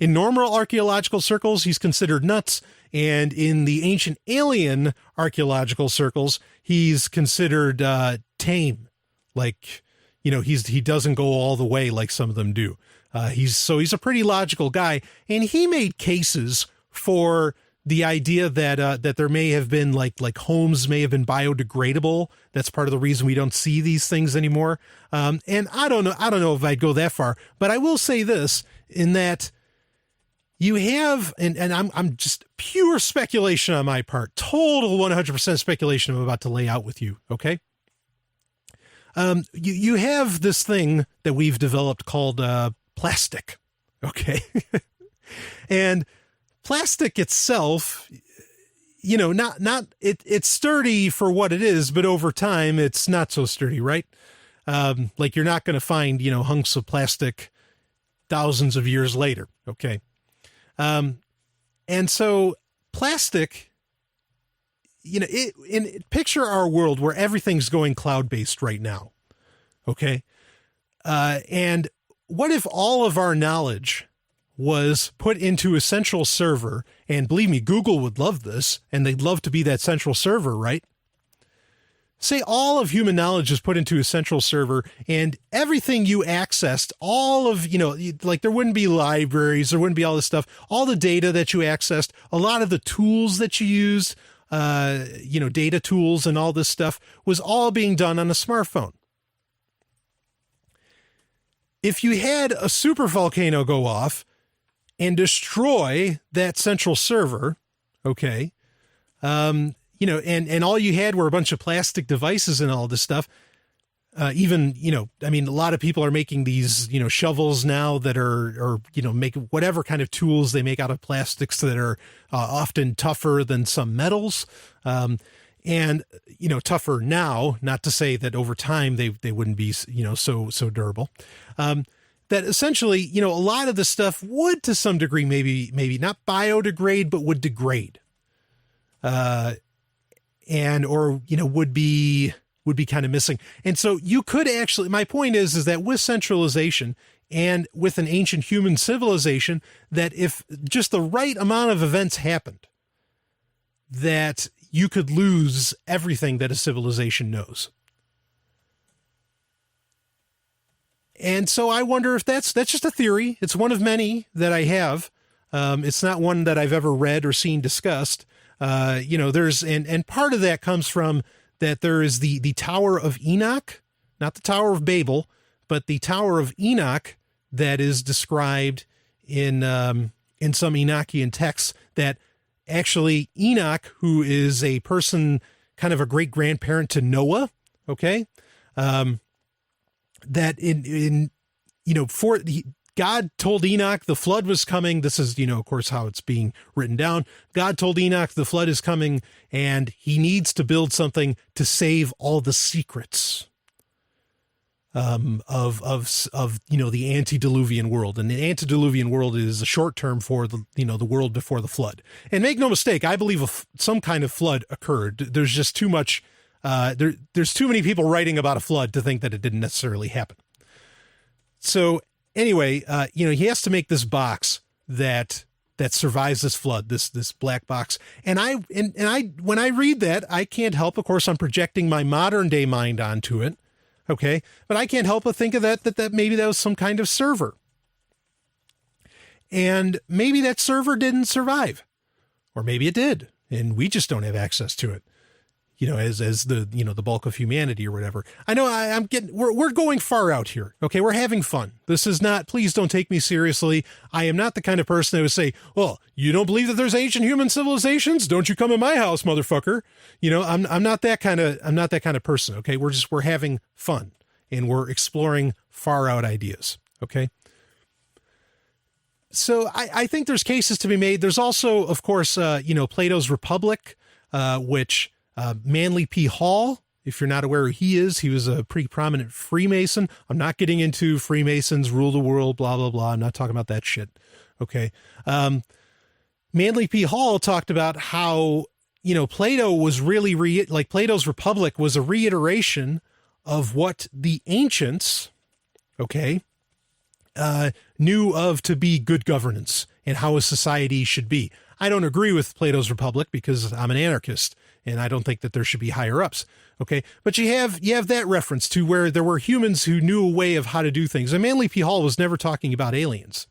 normal archaeological circles, he's considered nuts. And in the ancient alien archaeological circles, he's considered tame. Like, he doesn't go all the way like some of them do. He's a pretty logical guy. And he made cases for the idea that there may have been like homes may have been biodegradable. That's part of the reason we don't see these things anymore. And I don't know if I'd go that far, but I will say this, in that you have, and I'm just pure speculation on my part, total 100% speculation I'm about to lay out with you. Okay. You have this thing that we've developed called plastic. Okay. And plastic itself, it's sturdy for what it is, but over time it's not so sturdy, right? Like you're not going to find, hunks of plastic thousands of years later. Okay. And so plastic, picture our world where everything's going cloud-based right now. Okay. And what if all of our knowledge was put into a central server? And believe me, Google would love this, and they'd love to be that central server, right? Say all of human knowledge is put into a central server, and everything you accessed, all of, like there wouldn't be libraries, there wouldn't be all this stuff, all the data that you accessed, a lot of the tools that you used, data tools and all this stuff was all being done on a smartphone. If you had a super volcano go off and destroy that central server, okay, and all you had were a bunch of plastic devices and all this stuff, even, I mean, a lot of people are making these, shovels now that are make whatever kind of tools they make out of plastics that are often tougher than some metals. And, tougher now, not to say that over time they wouldn't be, so durable. That essentially, a lot of the stuff would to some degree, maybe not biodegrade, but would degrade. Or would be kind of missing. And so you could actually, my point is that with centralization and with an ancient human civilization, that if just the right amount of events happened, that you could lose everything that a civilization knows. And so I wonder if that's just a theory. It's one of many that I have. It's not one that I've ever read or seen discussed. There's, and part of that comes from that there is the Tower of Enoch, not the Tower of Babel, but the Tower of Enoch that is described in some Enochian texts, that actually Enoch, who is a person, kind of a great grandparent to Noah. Okay. That God told Enoch the flood was coming. This is, of course, how it's being written down. God told Enoch the flood is coming and he needs to build something to save all the secrets of the antediluvian world. And the antediluvian world is a short term for the world before the flood. And make no mistake, I believe some kind of flood occurred. There's just too much. There's too many people writing about a flood to think that it didn't necessarily happen. So anyway, he has to make this box that survives this flood, this black box. And I when I read that, I can't help, of course, I'm projecting my modern day mind onto it. Okay. But I can't help but think of that maybe that was some kind of server. And maybe that server didn't survive, or maybe it did, and we just don't have access to it. As the bulk of humanity or whatever. I know we're going far out here. Okay. We're having fun. This is not, please don't take me seriously. I am not the kind of person that would say, well, you don't believe that there's ancient human civilizations? Don't you come in my house, motherfucker. I'm not that kind of person. Okay. We're having fun and we're exploring far out ideas. Okay. So I think there's cases to be made. There's also, of course, Plato's Republic, which, Manly P. Hall, if you're not aware who he is, he was a pretty prominent Freemason. I'm not getting into Freemasons rule the world, blah, blah, blah. I'm not talking about that shit. Okay. Manly P. Hall talked about how, Plato was really Plato's Republic was a reiteration of what the ancients, okay, knew of to be good governance and how a society should be. I don't agree with Plato's Republic because I'm an anarchist and I don't think that there should be higher ups. Okay. But you have that reference to where there were humans who knew a way of how to do things. And Manly P. Hall was never talking about aliens.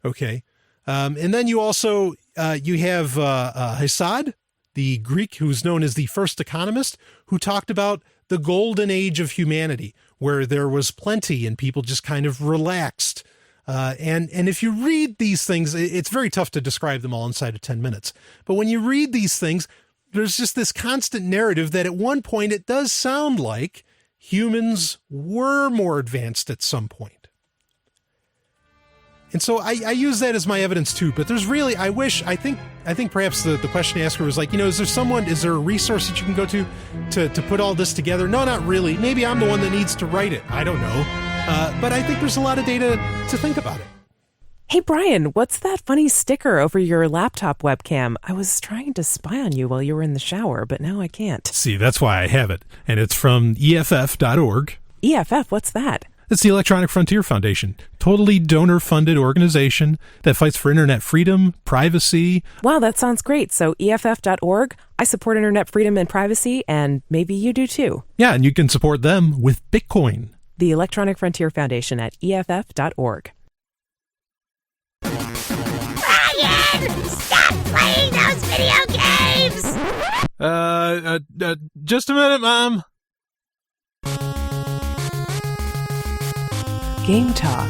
Okay. And then you also, you have, Hesiod, the Greek, who's known as the first economist, who talked about the golden age of humanity, where there was plenty and people just kind of relaxed. And if you read these things, it's very tough to describe them all inside of 10 minutes. But when you read these things, there's just this constant narrative that at one point it does sound like humans were more advanced at some point. And so I use that as my evidence too, but there's really, I think perhaps the question asker was like, is there a resource that you can go to put all this together? No, not really. Maybe I'm the one that needs to write it. I don't know. But I think there's a lot of data to think about it. Hey, Brian, what's that funny sticker over your laptop webcam? I was trying to spy on you while you were in the shower, but now I can't. See, that's why I have it. And it's from EFF.org. EFF, what's that? It's the Electronic Frontier Foundation, totally donor-funded organization that fights for internet freedom, privacy. Wow, that sounds great. So EFF.org, I support internet freedom and privacy, and maybe you do too. Yeah, and you can support them with Bitcoin. The Electronic Frontier Foundation at EFF.org. Brian! Stop playing those video games! Just a minute, Mom. Game Talk.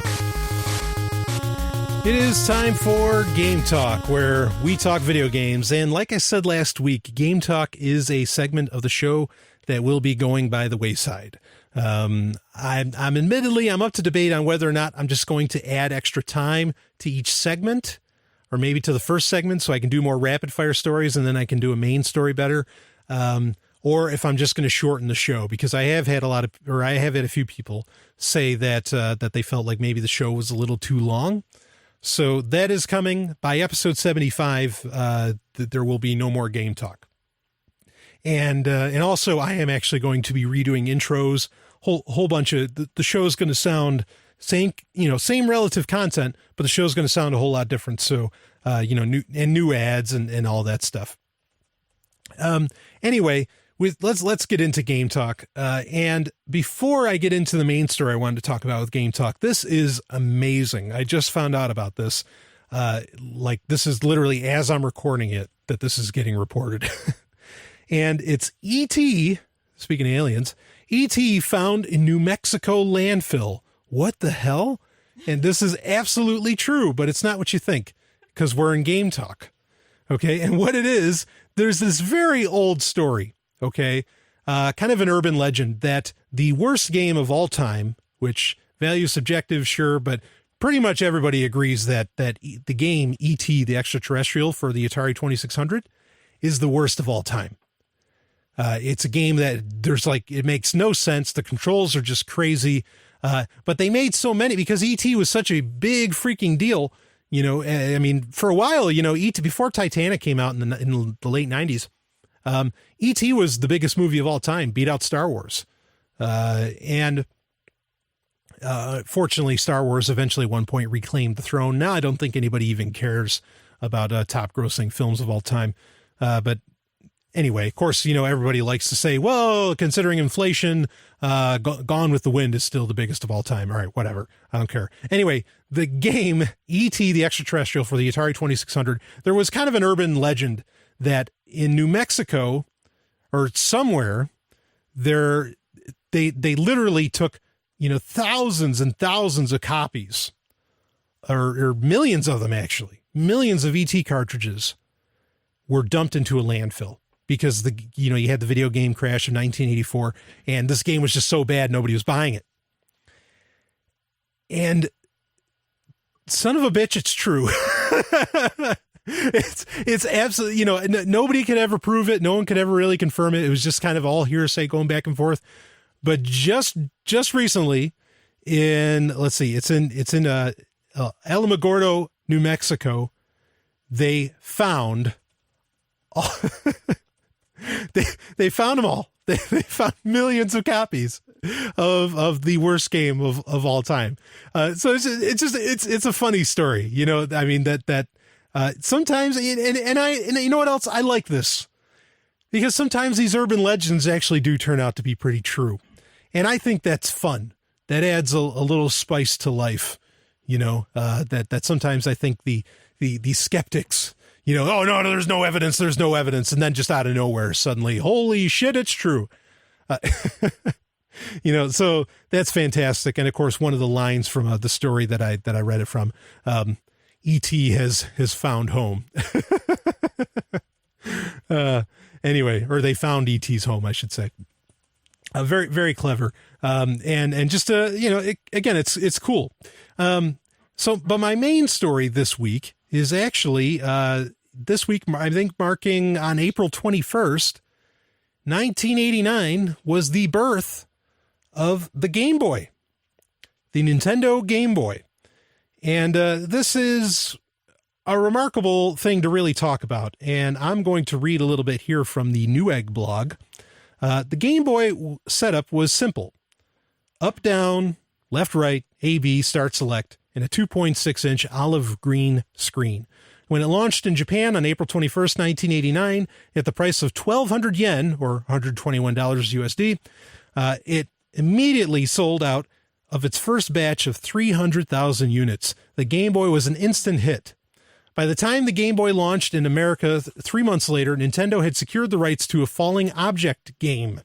It is time for Game Talk, where we talk video games. And like I said last week, Game Talk is a segment of the show that will be going by the wayside. I'm admittedly, I'm up to debate on whether or not I'm just going to add extra time to each segment, or maybe to the first segment so I can do more rapid fire stories and then I can do a main story better. Or if I'm just going to shorten the show, because I have had a few people say that they felt like maybe the show was a little too long. So that is coming by episode 75. There will be no more game talk. And also I am actually going to be redoing intros, whole bunch of the show is going to sound same relative content, but the show is going to sound a whole lot different. So, new ads and all that stuff. Anyway, let's get into game talk. And before I get into the main story I wanted to talk about with game talk, this is amazing. I just found out about this. This is literally as I'm recording it that this is getting reported. And it's E.T., speaking of aliens, E.T. found in New Mexico landfill. What the hell? And this is absolutely true, but it's not what you think, because we're in game talk. Okay. And what it is, there's this very old story. Okay. Kind of an urban legend that the worst game of all time, which value subjective, sure, but pretty much everybody agrees that the game E.T. the Extraterrestrial for the Atari 2600 is the worst of all time. It's a game that it makes no sense. The controls are just crazy. But they made so many because E.T. was such a big freaking deal. I mean, for a while, E.T. before Titanic came out in the late 90s, E.T. was the biggest movie of all time, beat out Star Wars. Fortunately, Star Wars eventually at one point reclaimed the throne. Now I don't think anybody even cares about top grossing films of all time. But anyway, of course, everybody likes to say, well, considering inflation, Gone with the Wind is still the biggest of all time. All right, whatever. I don't care. Anyway, the game E.T. the Extraterrestrial for the Atari 2600, there was kind of an urban legend that in New Mexico or somewhere there, they literally took, thousands and thousands of copies or millions of them, actually, millions of E.T. cartridges were dumped into a landfill. Because you had the video game crash of 1984, and this game was just so bad nobody was buying it. And son of a bitch, it's true. It's absolutely, nobody could ever prove it. No one could ever really confirm it. It was just kind of all hearsay going back and forth. But just recently, it's in Alamogordo, New Mexico, they found. They found them all. They found millions of copies of the worst game of all time. So it's a funny story, I mean that sometimes and you know what else? I like this because sometimes these urban legends actually do turn out to be pretty true, and I think that's fun. That adds a little spice to life, that sometimes I think the skeptics. Oh, no, there's no evidence. And then just out of nowhere, suddenly, holy shit, it's true. So that's fantastic. And of course, one of the lines from the story that I read it from, E.T. has found home. Anyway, or they found E.T.'s home, I should say. Very, very clever. And just, again, it's cool. But my main story this week is actually this week, I think marking on April 21st, 1989 was the birth of the Game Boy, the Nintendo Game Boy. And this is a remarkable thing to really talk about. And I'm going to read a little bit here from the Newegg blog. The Game Boy setup was simple. Up, down, left, right, A, B, start, select, and a 2.6-inch olive green screen. When it launched in Japan on April 21st, 1989, at the price of 1,200 yen, or $121 USD, it immediately sold out of its first batch of 300,000 units. The Game Boy was an instant hit. By the time the Game Boy launched in America 3 months later, Nintendo had secured the rights to a falling object game.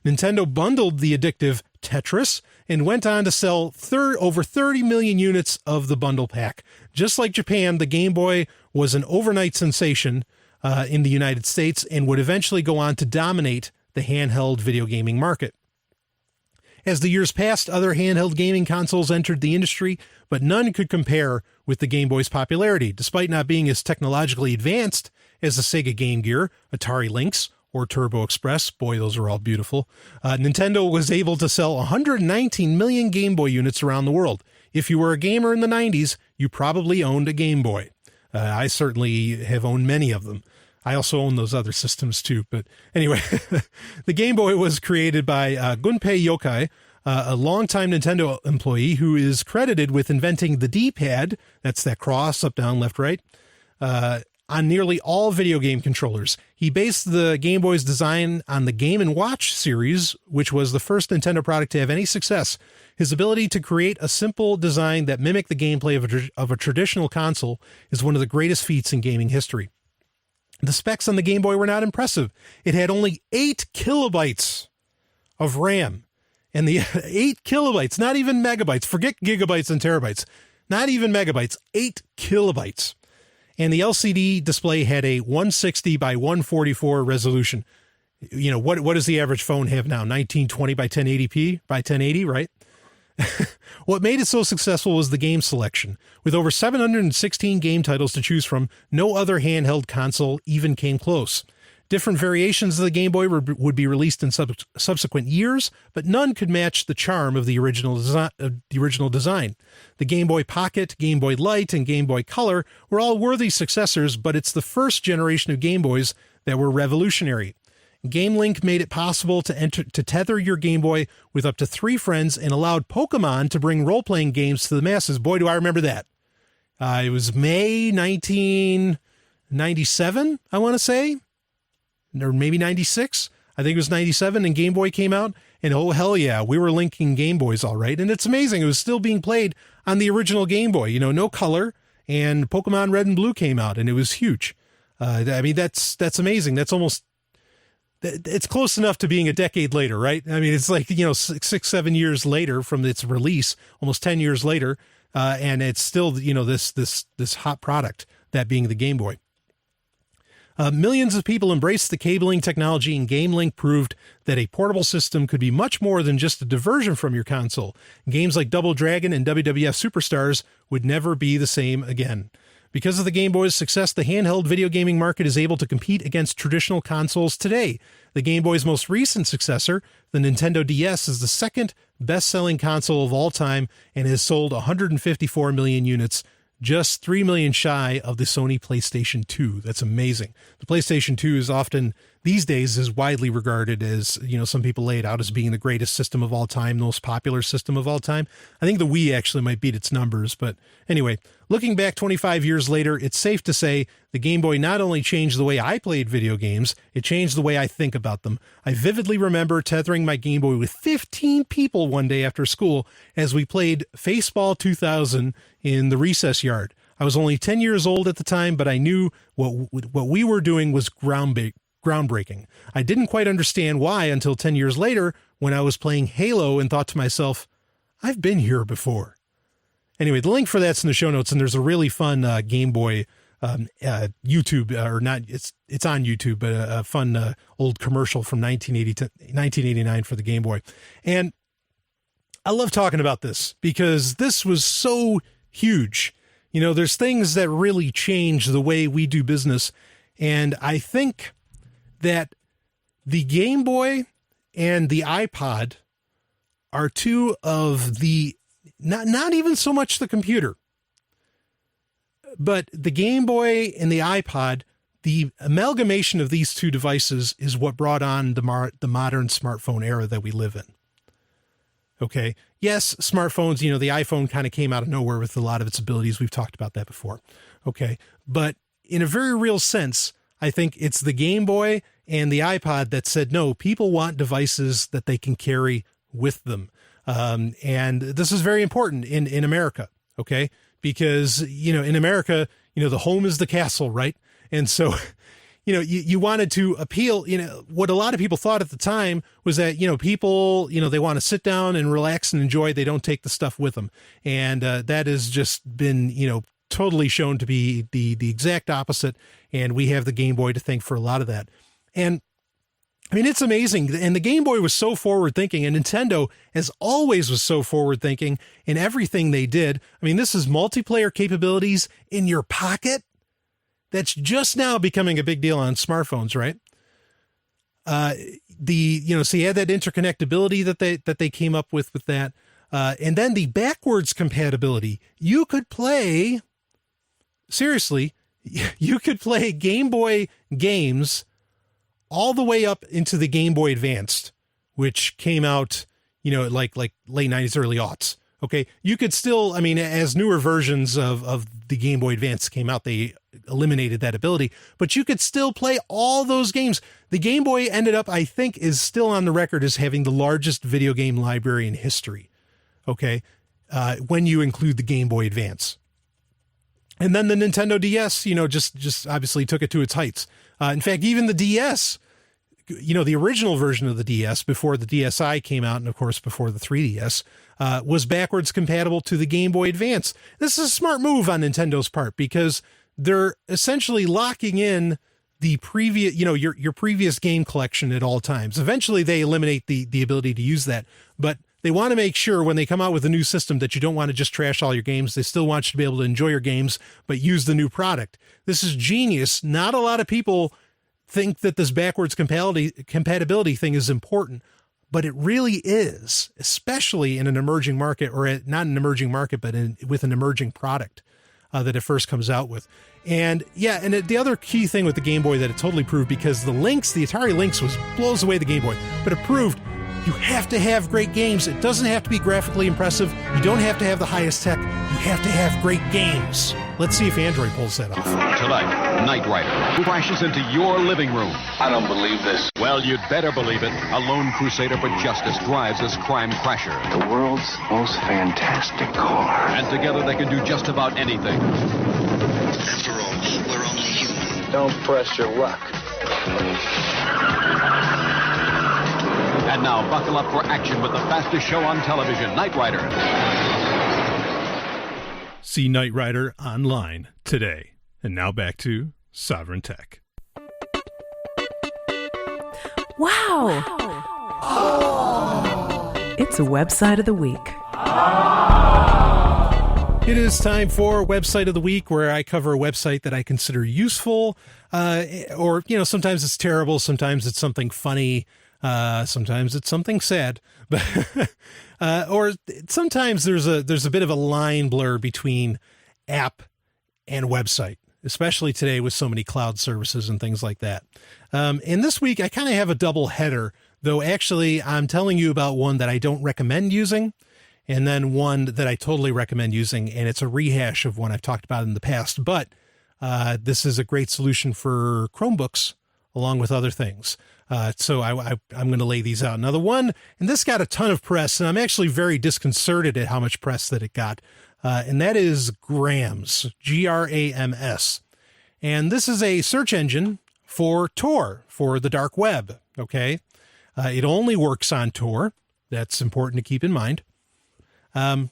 Nintendo bundled the addictive Tetris and went on to sell over 30 million units of the bundle pack. Just like Japan, the Game Boy was an overnight sensation in the United States and would eventually go on to dominate the handheld video gaming market. As the years passed, other handheld gaming consoles entered the industry, but none could compare with the Game Boy's popularity, despite not being as technologically advanced as the Sega Game Gear, Atari Lynx, or Turbo Express. Boy, those are all beautiful. Nintendo was able to sell 119 million Game Boy units around the world. If you were a gamer in the 90s, you probably owned a Game Boy. I certainly have owned many of them. I also own those other systems too. But anyway, the Game Boy was created by Gunpei Yokai, a longtime Nintendo employee who is credited with inventing the D-pad, that's that cross, up, down, left, right, on nearly all video game controllers. He based the Game Boy's design on the Game & Watch series, which was the first Nintendo product to have any success. His ability to create a simple design that mimicked the gameplay of a traditional console is one of the greatest feats in gaming history. The specs on the Game Boy were not impressive. It had only 8 kilobytes of RAM. And the 8 kilobytes, not even megabytes, forget gigabytes and terabytes, not even megabytes, 8 kilobytes. And the LCD display had a 160 by 144 resolution. You know, what does the average phone have now? 1920 by 1080p by 1080, right? What made it so successful was the game selection. With over 716 game titles to choose from, no other handheld console even came close. Different variations of the Game Boy would be released in subsequent years, but none could match the charm of the original design. The Game Boy Pocket, Game Boy Light, and Game Boy Color were all worthy successors, but it's the first generation of Game Boys that were revolutionary. GameLink made it possible to tether your Game Boy with up to 3 friends and allowed Pokemon to bring role-playing games to the masses. Boy, do I remember that. It was May 1997, I want to say, or maybe 96. I think it was 97, and Game Boy came out, and oh, hell yeah, we were linking Game Boys all right. And it's amazing. It was still being played on the original Game Boy, you know, no color, and Pokemon Red and Blue came out, and it was huge. I mean, that's amazing. That's almost... It's close enough to being a decade later, right? I mean, it's like, you know, 6-7 years later from its release, almost 10 years later, and it's still, you know, this hot product, that being the Game Boy. Millions of people embraced the cabling technology, and GameLink proved that a portable system could be much more than just a diversion from your console. Games like Double Dragon and WWF Superstars would never be the same again. Because of the Game Boy's success, the handheld video gaming market is able to compete against traditional consoles today. The Game Boy's most recent successor, the Nintendo DS, is the second best-selling console of all time and has sold 154 million units, just 3 million shy of the Sony PlayStation 2. That's amazing. The PlayStation 2 is often, these days, is widely regarded as, you know, some people lay it out as being the greatest system of all time, the most popular system of all time. I think the Wii actually might beat its numbers, but anyway, looking back 25 years later, it's safe to say the Game Boy not only changed the way I played video games, it changed the way I think about them. I vividly remember tethering my Game Boy with 15 people one day after school as we played Faceball 2000 in the recess yard. I was only 10 years old at the time, but I knew what we were doing was groundbreaking. I didn't quite understand why until 10 years later when I was playing Halo and thought to myself, I've been here before. Anyway, the link for that's in the show notes, and there's a really fun Game Boy YouTube, or not, it's on YouTube, but a fun old commercial from 1989 for the Game Boy. And I love talking about this because this was so huge. You know, there's things that really change the way we do business. And I think that the Game Boy and the iPod are two of the, not even so much the computer, but the Game Boy and the iPod, the amalgamation of these two devices is what brought on the modern smartphone era that we live in. Okay. Yes, smartphones, you know, the iPhone kind of came out of nowhere with a lot of its abilities. We've talked about that before. Okay. But in a very real sense, I think it's the Game Boy and the iPod that said, no, people want devices that they can carry with them. And this is very important in America. Okay. Because, you know, in America, you know, the home is the castle, right? And so, you know, you wanted to appeal, you know, what a lot of people thought at the time was that, you know, people, you know, they want to sit down and relax and enjoy. They don't take the stuff with them. And that has just been, you know, totally shown to be the exact opposite. And we have the Game Boy to thank for a lot of that. And I mean, it's amazing. And the Game Boy was so forward thinking, and Nintendo, as always, was so forward thinking in everything they did. I mean, this is multiplayer capabilities in your pocket. That's just now becoming a big deal on smartphones, right? So you had that interconnectability that they came up with that. And then the backwards compatibility. You could play Game Boy games all the way up into the Game Boy Advanced, which came out, like late 90s, early aughts. Okay. You could still, I mean, as newer versions of the Game Boy Advance came out, they eliminated that ability, but you could still play all those games. The Game Boy ended up, I think, is still on the record as having the largest video game library in history. Okay. When you include the Game Boy Advance. And then the Nintendo DS, just obviously took it to its heights. In fact, even the DS, the original version of the DS before the DSi came out, and of course before the 3DS, was backwards compatible to the Game Boy Advance. This is a smart move on Nintendo's part because they're essentially locking in the previous, your previous game collection at all times. Eventually they eliminate the ability to use that, but they want to make sure when they come out with a new system that you don't want to just trash all your games. They still want you to be able to enjoy your games, but use the new product. This is genius. Not a lot of people think that this backwards compatibility thing is important, but it really is, especially in an emerging market, or not an emerging market, but with an emerging product that it first comes out with. And yeah, and the other key thing with the Game Boy that it totally proved, because the Atari Lynx blows away the Game Boy, but it proved you have to have great games. It doesn't have to be graphically impressive. You don't have to have the highest tech. You have to have great games. Let's see if Android pulls that off. Tonight, Knight Rider crashes into your living room. I don't believe this. Well, you'd better believe it. A lone crusader for justice drives this crime crasher. The world's most fantastic car. And together they can do just about anything. After all, we're only human. Don't press your luck. And now, buckle up for action with the fastest show on television, Knight Rider. See Knight Rider online today. And now back to Sovryn Tech. Wow! Oh. It's a website of the week. It is time for Website of the Week, where I cover a website that I consider useful, or, sometimes it's terrible, sometimes it's something funny, sometimes it's something sad, but or sometimes there's a bit of a line blur between app and website, especially today with so many cloud services and things like that. And this week I kind of have a double header, though actually I'm telling you about one that I don't recommend using, and then one that I totally recommend using, and it's a rehash of one I've talked about in the past, but this is a great solution for Chromebooks along with other things. So I'm going to lay these out. Now the one, and this got a ton of press, and I'm actually very disconcerted at how much press that it got. And that is Grams, Grams. And this is a search engine for Tor, for the dark web. Okay. It only works on Tor. That's important to keep in mind. And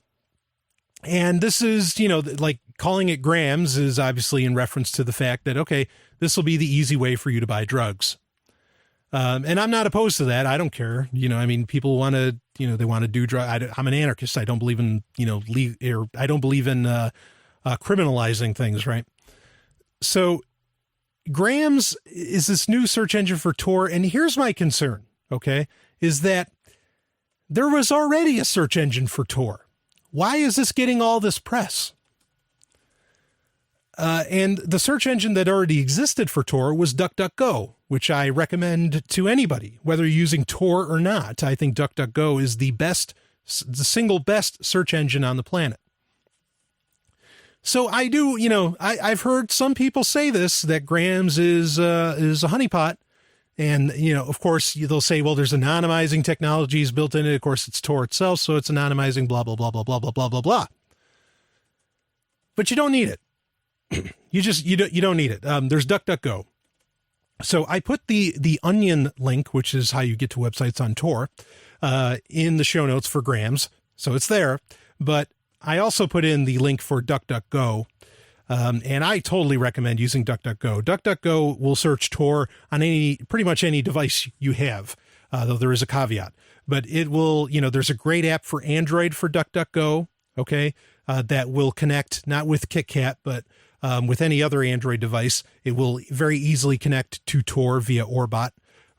this is, like calling it Grams is obviously in reference to the fact that, okay, this will be the easy way for you to buy drugs. And I'm not opposed to that. I don't care. People want to, they want to do drugs. I'm an anarchist. I don't believe in, I don't believe in criminalizing things, right? So Grams is this new search engine for Tor. And here's my concern, okay, is that there was already a search engine for Tor. Why is this getting all this press? And the search engine that already existed for Tor was DuckDuckGo, which I recommend to anybody, whether you're using Tor or not. I think DuckDuckGo is the single best search engine on the planet. So I do, I've heard some people say this, that Grams is a honeypot. And, of course, they'll say, well, there's anonymizing technologies built in it. Of course, it's Tor itself, so it's anonymizing, blah, blah, blah, blah, blah, blah, blah, blah, blah. But you don't need it. You don't need it. There's DuckDuckGo. So I put the Onion link, which is how you get to websites on Tor, in the show notes for Grams. So it's there. But I also put in the link for DuckDuckGo. And I totally recommend using DuckDuckGo. DuckDuckGo will search Tor on pretty much any device you have, though there is a caveat. But it will, there's a great app for Android for DuckDuckGo, okay, that will connect not with KitKat, but with any other Android device. It will very easily connect to Tor via Orbot,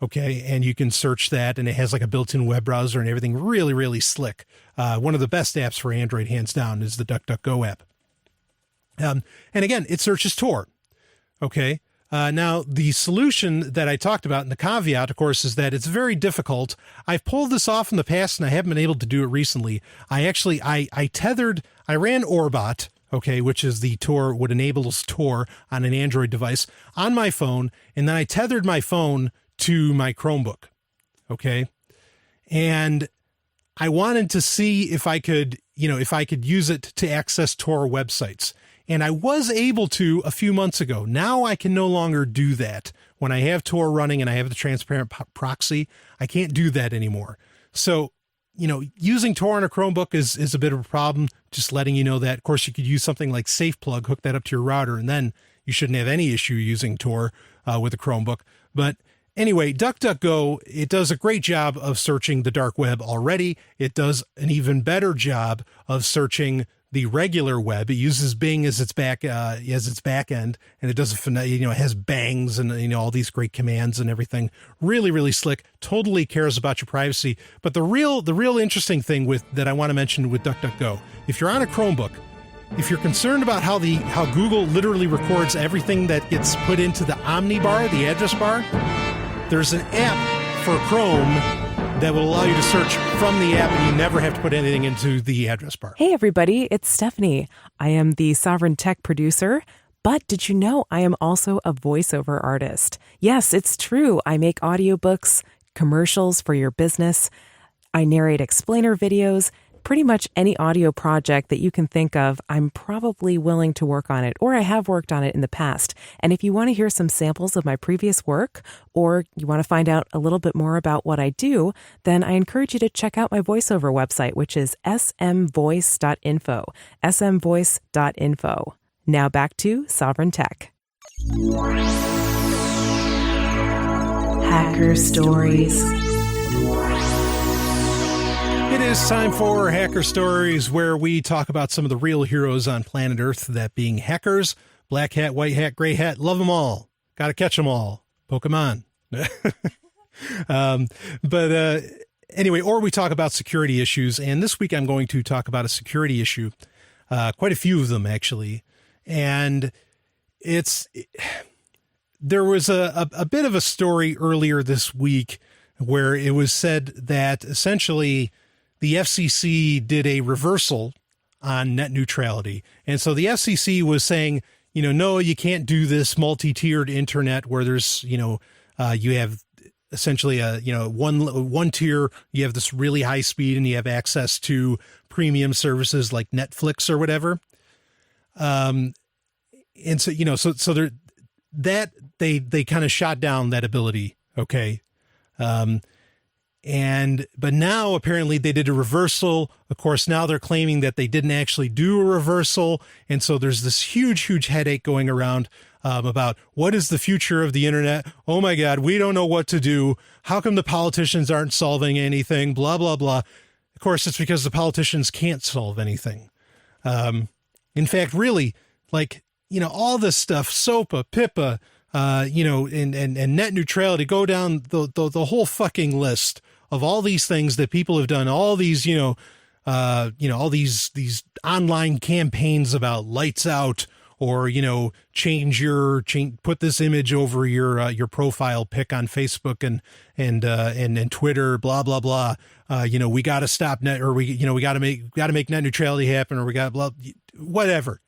okay, and you can search that, and it has like a built-in web browser and everything. Really, really slick. One of the best apps for Android, hands down, is the DuckDuckGo app. And again, it searches Tor, okay. Now, the solution that I talked about, and the caveat, of course, is that it's very difficult. I've pulled this off in the past, and I haven't been able to do it recently. I ran Orbot, okay, which is the Tor, what enables Tor on an Android device, on my phone, and then I tethered my phone to my Chromebook, okay? And I wanted to see if I could use it to access Tor websites. And I was able to a few months ago. Now I can no longer do that. When I have Tor running and I have the transparent proxy, I can't do that anymore. So, using Tor on a Chromebook is a bit of a problem, just letting you know that. Of course, you could use something like SafePlug, hook that up to your router, and then you shouldn't have any issue using Tor with a Chromebook. But anyway, DuckDuckGo, it does a great job of searching the dark web already. It does an even better job of searching the regular web. It uses Bing as its back end, and it does it has bangs and all these great commands and everything. Really, really slick. Totally cares about your privacy. But the real interesting thing that I want to mention with DuckDuckGo, if you're on a Chromebook, if you're concerned about how Google literally records everything that gets put into the Omni bar, the address bar, there's an app for Chrome that will allow you to search from the app, and you never have to put anything into the address bar. Hey, everybody, it's Stephanie. I am the Sovryn Tech producer, but did you know I am also a voiceover artist? Yes, it's true. I make audiobooks, commercials for your business. I narrate explainer videos. Pretty much any audio project that you can think of, I'm probably willing to work on it, or I have worked on it in the past. And if you want to hear some samples of my previous work, or you want to find out a little bit more about what I do, then I encourage you to check out my voiceover website, which is smvoice.info, smvoice.info. Now back to Sovryn Tech. Hacker Stories. It is time for Hacker Stories, where we talk about some of the real heroes on planet Earth, that being hackers. Black hat, white hat, gray hat, love them all. Got to catch them all. Pokemon. Anyway, or we talk about security issues. And this week I'm going to talk about a security issue. Quite a few of them, actually. And there was a bit of a story earlier this week where it was said that essentially the FCC did a reversal on net neutrality. And so the FCC was saying, no, you can't do this multi-tiered internet where there's, you have essentially one tier, you have this really high speed and you have access to premium services like Netflix or whatever. And so, they kind of shot down that ability. Okay. But now apparently they did a reversal. Of course, now they're claiming that they didn't actually do a reversal. And so there's this huge headache going around about what is the future of the internet? Oh my God, we don't know what to do. How come the politicians aren't solving anything? Blah, blah, blah. Of course, it's because the politicians can't solve anything. In fact, really, all this stuff, SOPA, PIPA, and net neutrality, go down the whole fucking list of all these things that people have done, all these, all these online campaigns about lights out, or, put this image over your profile pic on Facebook and Twitter, blah, blah, blah. We got to stop net, or we got to make net neutrality happen, or we got blah, whatever.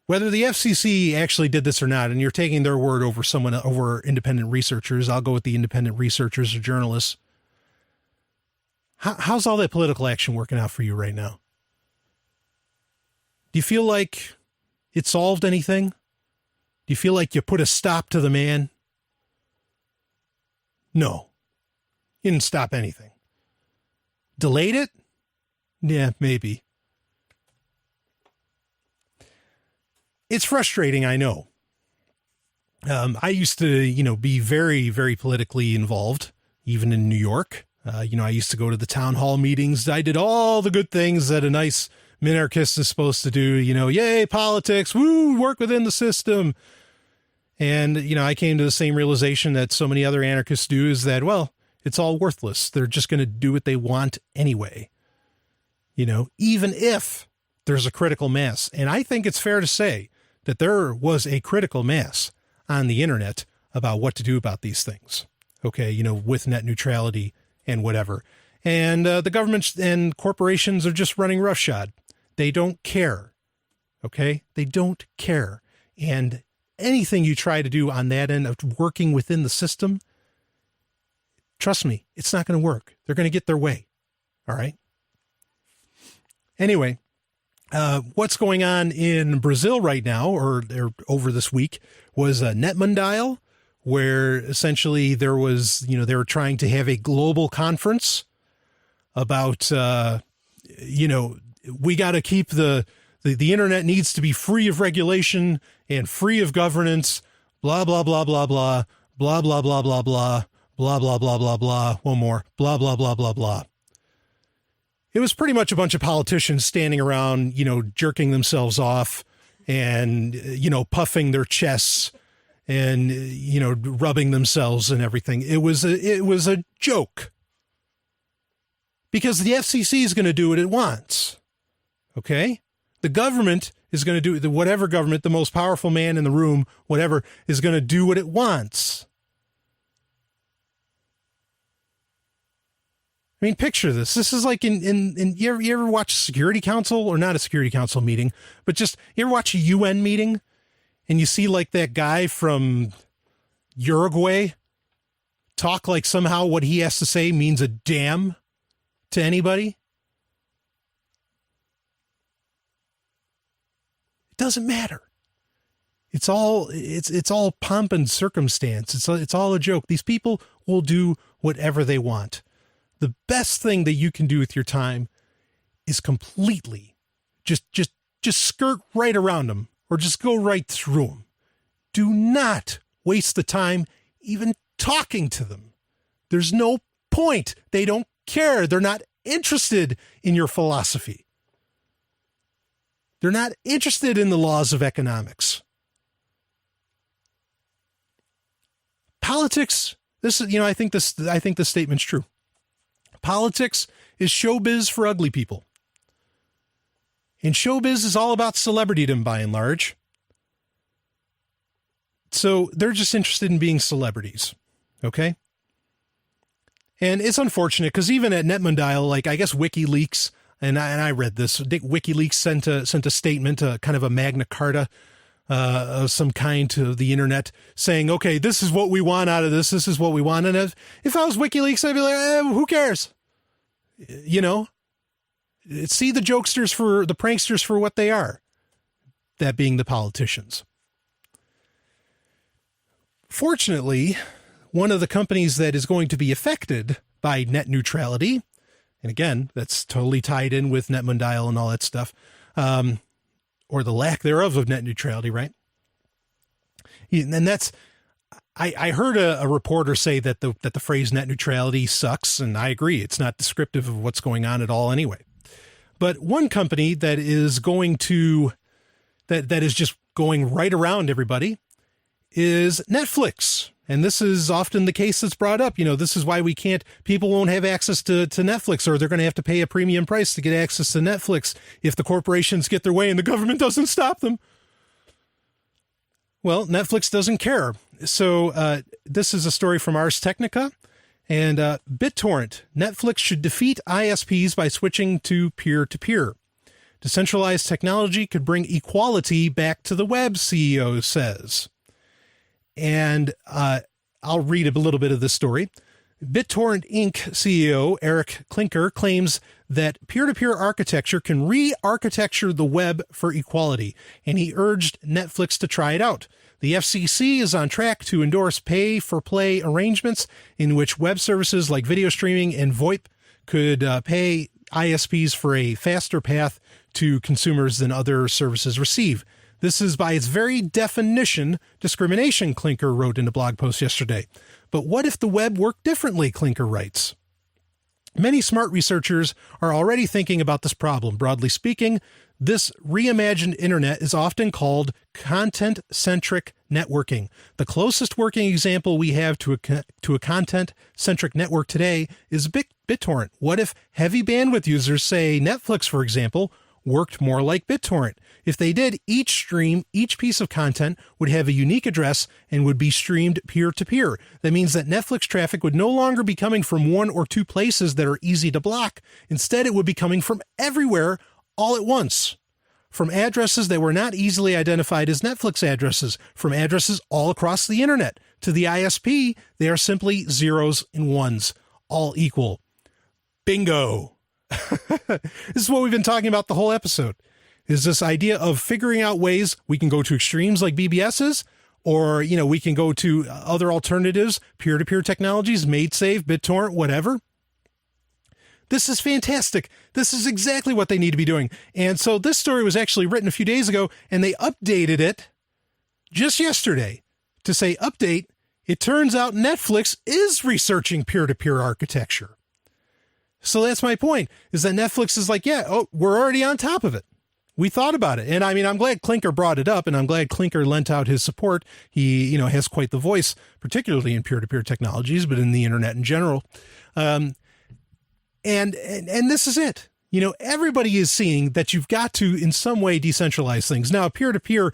Whether the FCC actually did this or not, and you're taking their word over independent researchers, I'll go with the independent researchers or journalists. How's all that political action working out for you right now? Do you feel like it solved anything? Do you feel like you put a stop to the man? No. You didn't stop anything. Delayed it? Yeah, maybe. it's frustrating, I know. I used to, be very, very politically involved, even in New York. I used to go to the town hall meetings. I did all the good things that a nice minarchist is supposed to do, yay, politics, woo, work within the system. And, I came to the same realization that so many other anarchists do, is that, well, it's all worthless. They're just going to do what they want anyway, even if there's a critical mass. And I think it's fair to say that there was a critical mass on the internet about what to do about these things. Okay. With net neutrality and whatever. And the government and corporations are just running roughshod. They don't care. Okay. They don't care. And anything you try to do on that end of working within the system, trust me, it's not going to work. They're going to get their way. All right. Anyway, what's going on in Brazil right now, or over this week, was a NetMundial, where essentially there was, they were trying to have a global conference about, we got to keep the internet needs to be free of regulation and free of governance, blah, blah, blah, blah, blah, blah, blah, blah, blah, blah, blah, blah, blah, blah, blah, one more, blah, blah, blah, blah, blah. It was pretty much a bunch of politicians standing around, jerking themselves off and, puffing their chests and, rubbing themselves and everything. It was a joke, because the FCC is going to do what it wants. Okay. The government is going to do whatever government, the most powerful man in the room, whatever, is going to do what it wants. I mean, picture this. This is like you ever watch a Security Council, or not a Security Council meeting, but just, you ever watch a UN meeting and you see like that guy from Uruguay talk like somehow what he has to say means a damn to anybody? It doesn't matter. It's all pomp and circumstance. It's all a joke. These people will do whatever they want. The best thing that you can do with your time is completely just skirt right around them, or just go right through them. Do not waste the time even talking to them. There's no point. They don't care. They're not interested in your philosophy. They're not interested in the laws of economics. Politics, this is, I think this statement's true. Politics is showbiz for ugly people. And showbiz is all about celebritydom by and large. So they're just interested in being celebrities. Okay? And it's unfortunate, because even at NetMundial, like, I guess WikiLeaks, and I read this, WikiLeaks sent a statement, kind of a Magna Carta of some kind to the internet, saying, okay, this is what we want out of this. This is what we want. And if I was WikiLeaks, I'd be like, who cares? See the jokesters, the pranksters for what they are. That being the politicians. Fortunately, one of the companies that is going to be affected by net neutrality, and again, that's totally tied in with NetMundial and all that stuff, or the lack thereof of net neutrality, right? And that's, I heard a reporter say that the phrase net neutrality sucks, and I agree. It's not descriptive of what's going on at all anyway. But one company that is going to, that is just going right around everybody is Netflix. And this is often the case that's brought up. This is why people won't have access to Netflix, or they're going to have to pay a premium price to get access to Netflix if the corporations get their way and the government doesn't stop them. Well, Netflix doesn't care. So this is a story from Ars Technica. And BitTorrent, Netflix should defeat ISPs by switching to peer-to-peer. Decentralized technology could bring equality back to the web, CEO says. And I'll read a little bit of this story. BitTorrent Inc. CEO Eric Klinker claims that peer-to-peer architecture can re-architecture the web for equality, and he urged Netflix to try it out. The FCC is on track to endorse pay-for-play arrangements in which web services like video streaming and VoIP could pay ISPs for a faster path to consumers than other services receive. This is by its very definition discrimination, Clinker wrote in a blog post yesterday. But what if the web worked differently, Clinker writes. Many smart researchers are already thinking about this problem. Broadly speaking, this reimagined internet is often called content-centric networking. The closest working example we have to a content-centric network today is BitTorrent. What if heavy bandwidth users, say Netflix, for example, worked more like BitTorrent? If they did, each stream, each piece of content would have a unique address and would be streamed peer-to-peer. That means that Netflix traffic would no longer be coming from one or two places that are easy to block. Instead, it would be coming from everywhere all at once. From addresses that were not easily identified as Netflix addresses, from addresses all across the internet. To the ISP, they are simply zeros and ones, all equal. Bingo. This is what we've been talking about the whole episode, is this idea of figuring out ways we can go to extremes like BBS's, or, we can go to other alternatives, peer-to-peer technologies, MaidSafe, BitTorrent, whatever. This is fantastic. This is exactly what they need to be doing. And so this story was actually written a few days ago, and they updated it just yesterday to say, update, it turns out Netflix is researching peer-to-peer architecture. So that's my point, is that Netflix is like, we're already on top of it. We thought about it. And I mean, I'm glad Clinker brought it up, and I'm glad Clinker lent out his support. He, has quite the voice, particularly in peer-to-peer technologies, but in the internet in general. And this is it. Everybody is seeing that you've got to, in some way, decentralize things. Now, peer-to-peer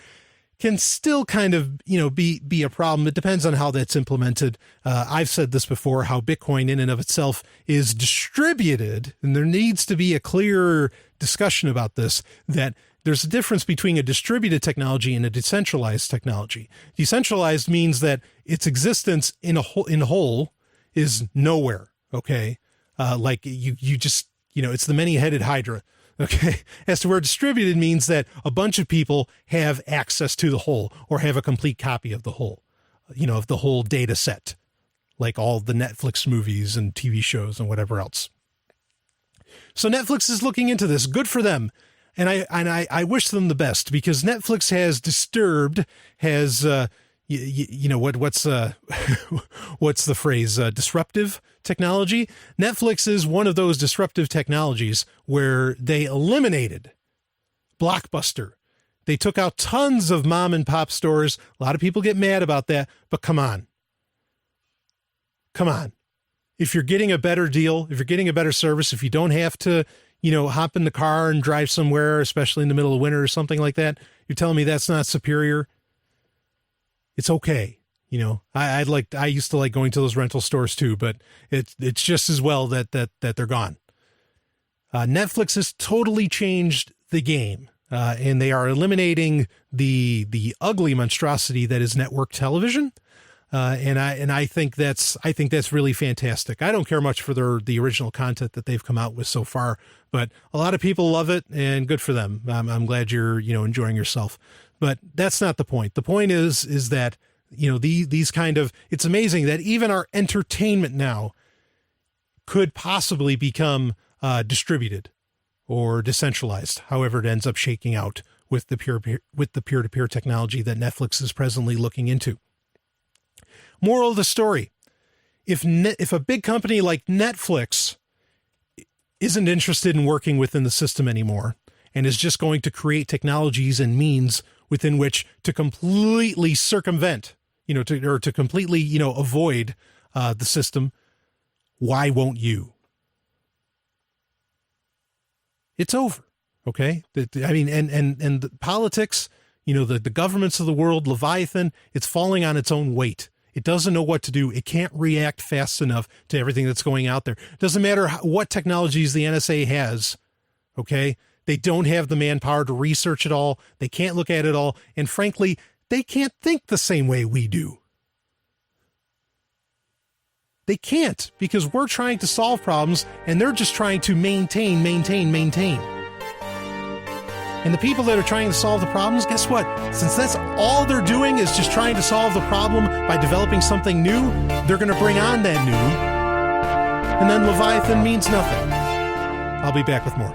can still kind of, be a problem. It depends on how that's implemented. I've said this before, how Bitcoin in and of itself is distributed, and there needs to be a clear discussion about this, that there's a difference between a distributed technology and a decentralized technology. Decentralized means that its existence in whole is nowhere. Okay. Like you just, it's the many-headed Hydra. Okay. As to where distributed means that a bunch of people have access to the whole, or have a complete copy of the whole, of the whole data set, like all the Netflix movies and TV shows and whatever else. So Netflix is looking into this. Good for them. And I wish them the best, because Netflix has what's the phrase? Disruptive technology. Netflix is one of those disruptive technologies where they eliminated Blockbuster. They took out tons of mom and pop stores. A lot of people get mad about that, but come on. If you're getting a better deal, if you're getting a better service, if you don't have to, hop in the car and drive somewhere, especially in the middle of winter or something like that, you're telling me that's not superior? It's okay. I used to like going to those rental stores too, but it's just as well that they're gone. Netflix has totally changed the game, and they are eliminating the ugly monstrosity that is network television. And I think that's really fantastic. I don't care much for the original content that they've come out with so far, but a lot of people love it, and good for them. I'm glad you're, enjoying yourself, but that's not the point. The point is that, these kind of, it's amazing that even our entertainment now could possibly become distributed or decentralized, however it ends up shaking out with the peer-to-peer technology that Netflix is presently looking into. Moral of the story, if a big company like Netflix isn't interested in working within the system anymore, and is just going to create technologies and means within which to completely circumvent, to completely, avoid the system, why won't you? It's over. Okay. I mean, and the politics, the governments of the world, Leviathan, it's falling on its own weight. It doesn't know what to do. It can't react fast enough to everything that's going out there. It doesn't matter what technologies the NSA has. Okay. They don't have the manpower to research it all. They can't look at it all. And frankly, they can't think the same way we do. They can't, because we're trying to solve problems and they're just trying to maintain. And the people that are trying to solve the problems, guess what? Since that's all they're doing is just trying to solve the problem by developing something new, they're going to bring on that new. And then Leviathan means nothing. I'll be back with more.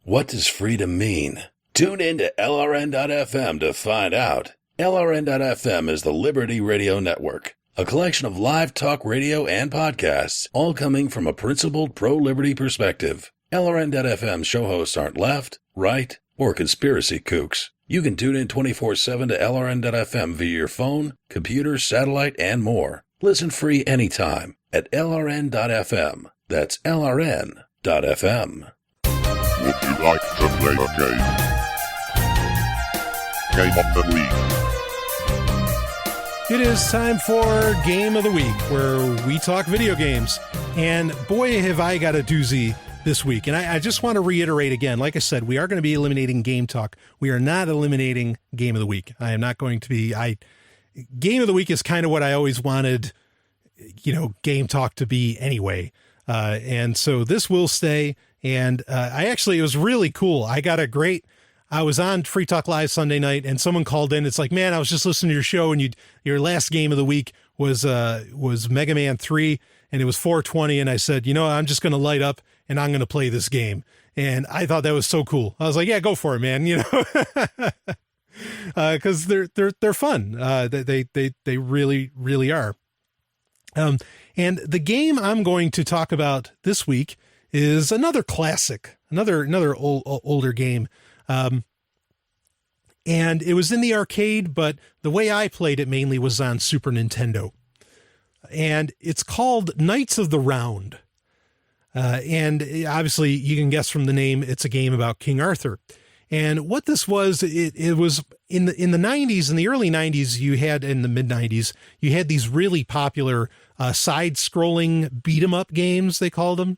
What does freedom mean? Tune in to LRN.FM to find out. LRN.FM is the Liberty Radio Network, a collection of live talk radio and podcasts, all coming from a principled pro-liberty perspective. LRN.FM show hosts aren't left, right, or conspiracy kooks. You can tune in 24/7 to LRN.FM via your phone, computer, satellite, and more. Listen free anytime at LRN.FM. That's LRN.FM. Would you like to play a game? Game of the Week. It is time for Game of the Week, where we talk video games. And boy, have I got a doozy this week. And I just want to reiterate again, like I said, we are going to be eliminating Game Talk. We are not eliminating Game of the Week. I am not going to be... Game of the Week is kind of what I always wanted, Game Talk to be anyway. And so this will stay. And it was really cool. I was on Free Talk Live Sunday night, and someone called in. It's like, man, I was just listening to your show, and your last game of the week was Mega Man 3, and it was 420. And I said, I'm just going to light up, and I'm going to play this game. And I thought that was so cool. I was like, yeah, go for it, man. Because they're fun. They really, really are. And the game I'm going to talk about this week is another classic, another older game. And it was in the arcade, but the way I played it mainly was on Super Nintendo. And it's called Knights of the Round. And obviously you can guess from the name, it's a game about King Arthur. And what this was, it was in the 90s, in the early 90s, in the mid 90s, you had these really popular side-scrolling beat-em-up games, they called them,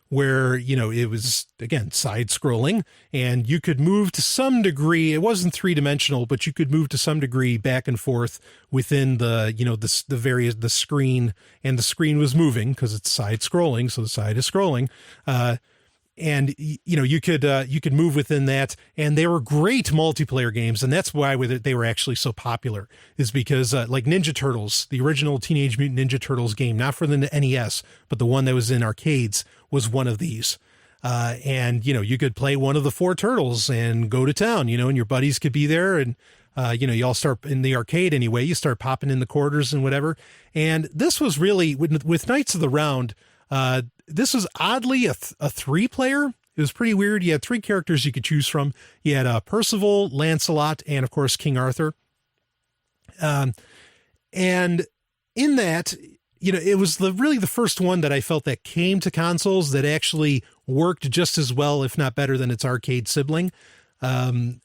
where, it was, again, side-scrolling, and you could move to some degree. It wasn't three-dimensional, but you could move to some degree back and forth within the screen, and the screen was moving because it's side-scrolling, so the side is scrolling. And you could move within that, and they were great multiplayer games, and that's why they were actually so popular, is because like Ninja Turtles, the original Teenage Mutant Ninja Turtles game, not for the NES, but the one that was in arcades, was one of these. And you could play one of the four turtles and go to town, and your buddies could be there, and you all start in the arcade anyway. You start popping in the quarters and whatever. And this was really with Knights of the Round. This was oddly a 3-player. It was pretty weird. You had 3 characters you could choose from. You had Percival, Lancelot, and of course King Arthur. And in that, it was really the first one that I felt that came to consoles that actually worked just as well, if not better, than its arcade sibling. And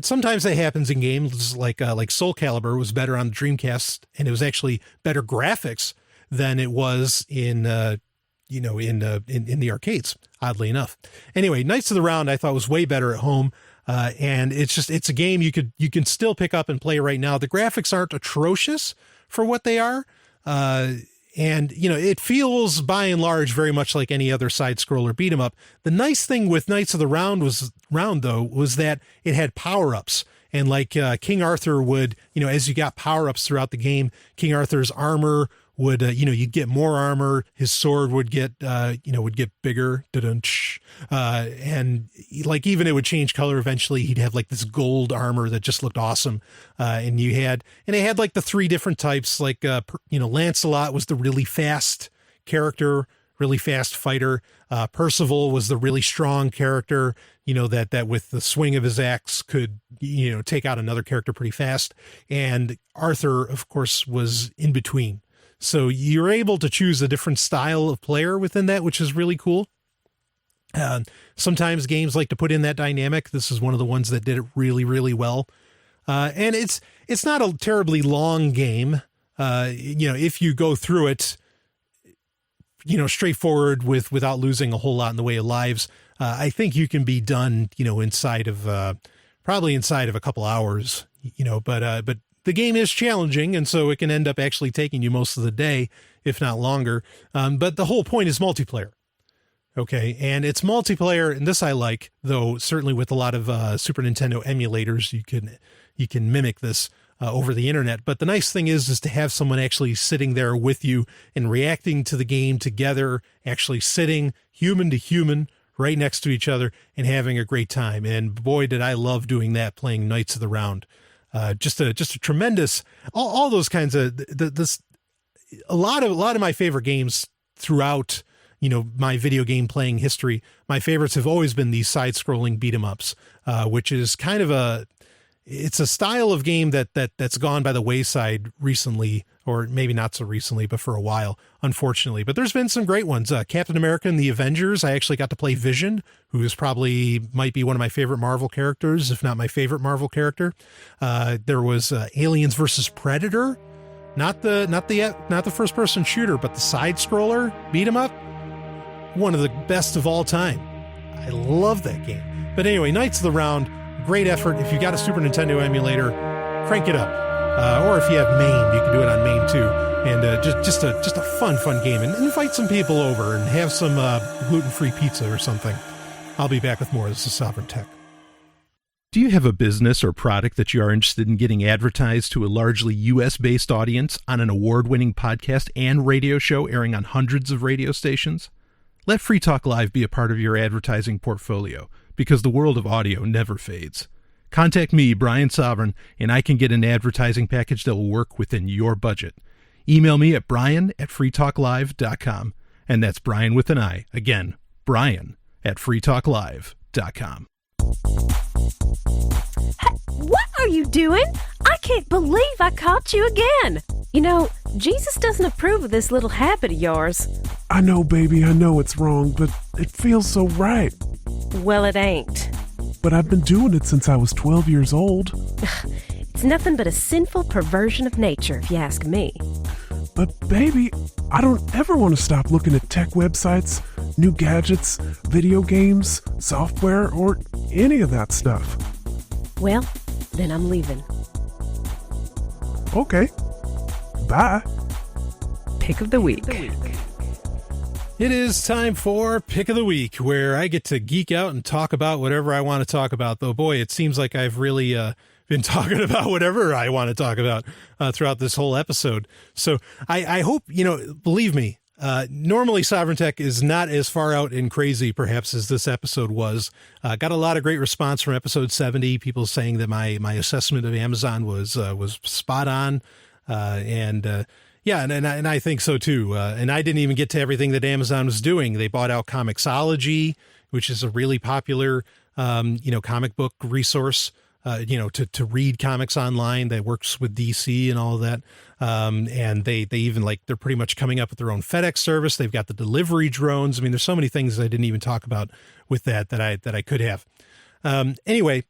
sometimes that happens in games like Soul Calibur was better on the Dreamcast, and it was actually better graphics than it was in the arcades, oddly enough. Anyway, Knights of the Round I thought was way better at home. And it's a game you can still pick up and play right now. The graphics aren't atrocious for what they are. And it feels by and large very much like any other side scroller beat 'em up. The nice thing with Knights of the Round was that it had power-ups. And like King Arthur would, as you got power-ups throughout the game, King Arthur's armor would, you'd get more armor. His sword would get bigger. And like, even it would change color. Eventually he'd have like this gold armor that just looked awesome. And it had like the 3 different types, like, Lancelot was the really fast character, really fast fighter. Percival was the really strong character, that with the swing of his axe could, take out another character pretty fast. And Arthur, of course, was in between. So you're able to choose a different style of player within that, which is really cool. Sometimes games like to put in that dynamic. This is one of the ones that did it really, really well. And it's not a terribly long game. If you go through it, straightforward without losing a whole lot in the way of lives, I think you can be done, inside of a couple hours, but the game is challenging, and so it can end up actually taking you most of the day, if not longer. But the whole point is multiplayer. Okay. And it's multiplayer, and this I like, though, certainly with a lot of Super Nintendo emulators, you can mimic this over the internet. But the nice thing is to have someone actually sitting there with you and reacting to the game together, actually sitting human to human, right next to each other and having a great time. And boy, did I love doing that, playing Knights of the Round. Just a tremendous, all those kinds of, a lot of my favorite games throughout, my video game playing history. My favorites have always been these side-scrolling beat 'em ups, which is kind of it's a style of game that's gone by the wayside recently, or maybe not so recently, but for a while, unfortunately. But there's been some great ones. Captain America and the Avengers. I actually got to play Vision, who is might be one of my favorite Marvel characters, if not my favorite Marvel character. There was Aliens versus Predator, not the first person shooter, but the side scroller beat 'em up. One of the best of all time. I love that game. But anyway, Knights of the Round. Great effort. If you got a Super Nintendo emulator, crank it up. Or if you have MAME, you can do it on MAME too. And just a fun game. And invite some people over and have some gluten-free pizza or something. I'll be back with more. This is Sovryn Tech. Do you have a business or product that you are interested in getting advertised to a largely U.S.-based audience on an award-winning podcast and radio show airing on hundreds of radio stations? Let Free Talk Live be a part of your advertising portfolio, because the world of audio never fades. Contact me, Brian Sovryn, and I can get an advertising package that will work within your budget. Email me at brian@freetalklive.com, and that's Brian with an I. Again, brian@freetalklive.com. Hey, what are you doing? I can't believe I caught you again. Jesus doesn't approve of this little habit of yours. I know, baby, I know it's wrong, but it feels so right. Well, it ain't. But I've been doing it since I was 12 years old. It's nothing but a sinful perversion of nature, if you ask me. But baby, I don't ever want to stop looking at tech websites, new gadgets, video games, software, or any of that stuff. Well, then I'm leaving. Okay. Bye. Pick of the week. It is time for Pick of the Week, where I get to geek out and talk about whatever I want to talk about. Though, boy, it seems like I've really been talking about whatever I want to talk about throughout this whole episode. So I hope, believe me, normally Sovryn Tech is not as far out and crazy, perhaps, as this episode was. Got a lot of great response from episode 70, people saying that my assessment of Amazon was spot on. Yeah, and I think so too. And I didn't even get to everything that Amazon was doing. They bought out Comixology, which is a really popular, comic book resource, to read comics online that works with DC and all of that. And they even they're pretty much coming up with their own FedEx service. They've got the delivery drones. I mean, there's so many things I didn't even talk about with that I could have. Anyway,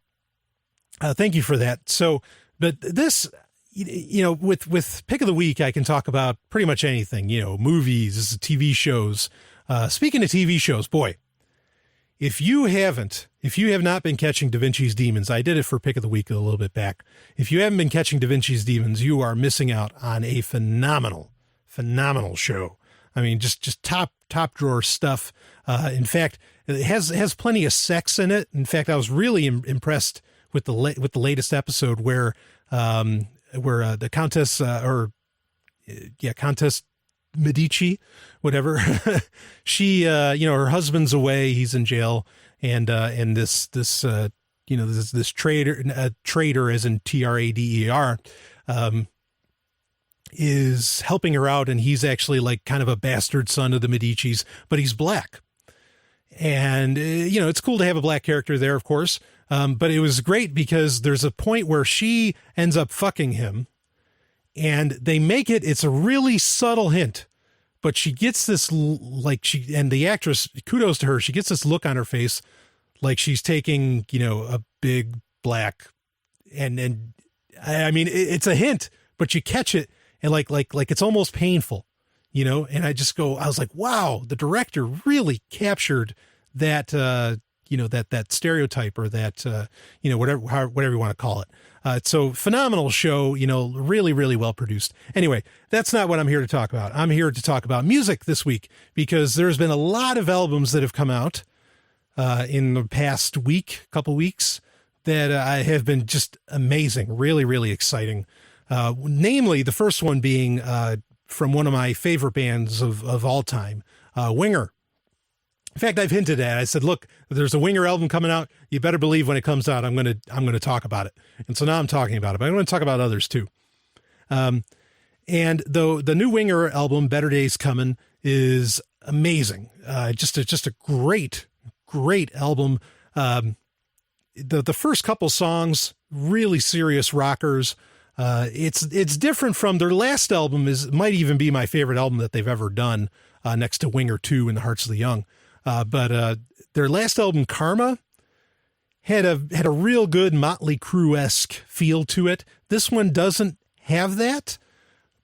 thank you for that. So, but this, with Pick of the Week, I can talk about pretty much anything, movies, TV shows. Speaking of TV shows, boy, if you have not been catching DaVinci's Demons, I did it for Pick of the Week a little bit back. If you haven't been catching DaVinci's Demons, you are missing out on a phenomenal show. I mean, just top drawer stuff. In fact, it has plenty of sex in it. In fact, I was really impressed with the latest episode where the Countess Countess Medici, whatever, she, her husband's away, he's in jail, and this traitor, as in TRADER, is helping her out, and he's actually kind of a bastard son of the Medicis, but he's black. And, it's cool to have a black character there, of course. But it was great because there's a point where she ends up fucking him, and they make it's a really subtle hint, but she gets this, and the actress, kudos to her, she gets this look on her face like she's taking, a big black, and I mean, it's a hint, but you catch it, and like it's almost painful, and I was like, wow, the director really captured that, that stereotype, or that, whatever you want to call it. So phenomenal show, really, really well produced. Anyway, that's not what I'm here to talk about. I'm here to talk about music this week, because there's been a lot of albums that have come out in the past couple weeks, that have been just amazing, really, really exciting. Namely, the first one being from one of my favorite bands of all time, Winger. In fact, I've hinted at it. I said, look, there's a Winger album coming out. You better believe when it comes out, I'm going to talk about it. And so now I'm talking about it, but I'm going to talk about others too. And though the new Winger album, Better Days Coming, is amazing. Just a great album. The first couple songs, really serious rockers. It's different from their last album. Might even be my favorite album that they've ever done, next to Winger 2 and the Hearts of the Young. But their last album, Karma, had a real good Motley Crue-esque feel to it. This one doesn't have that,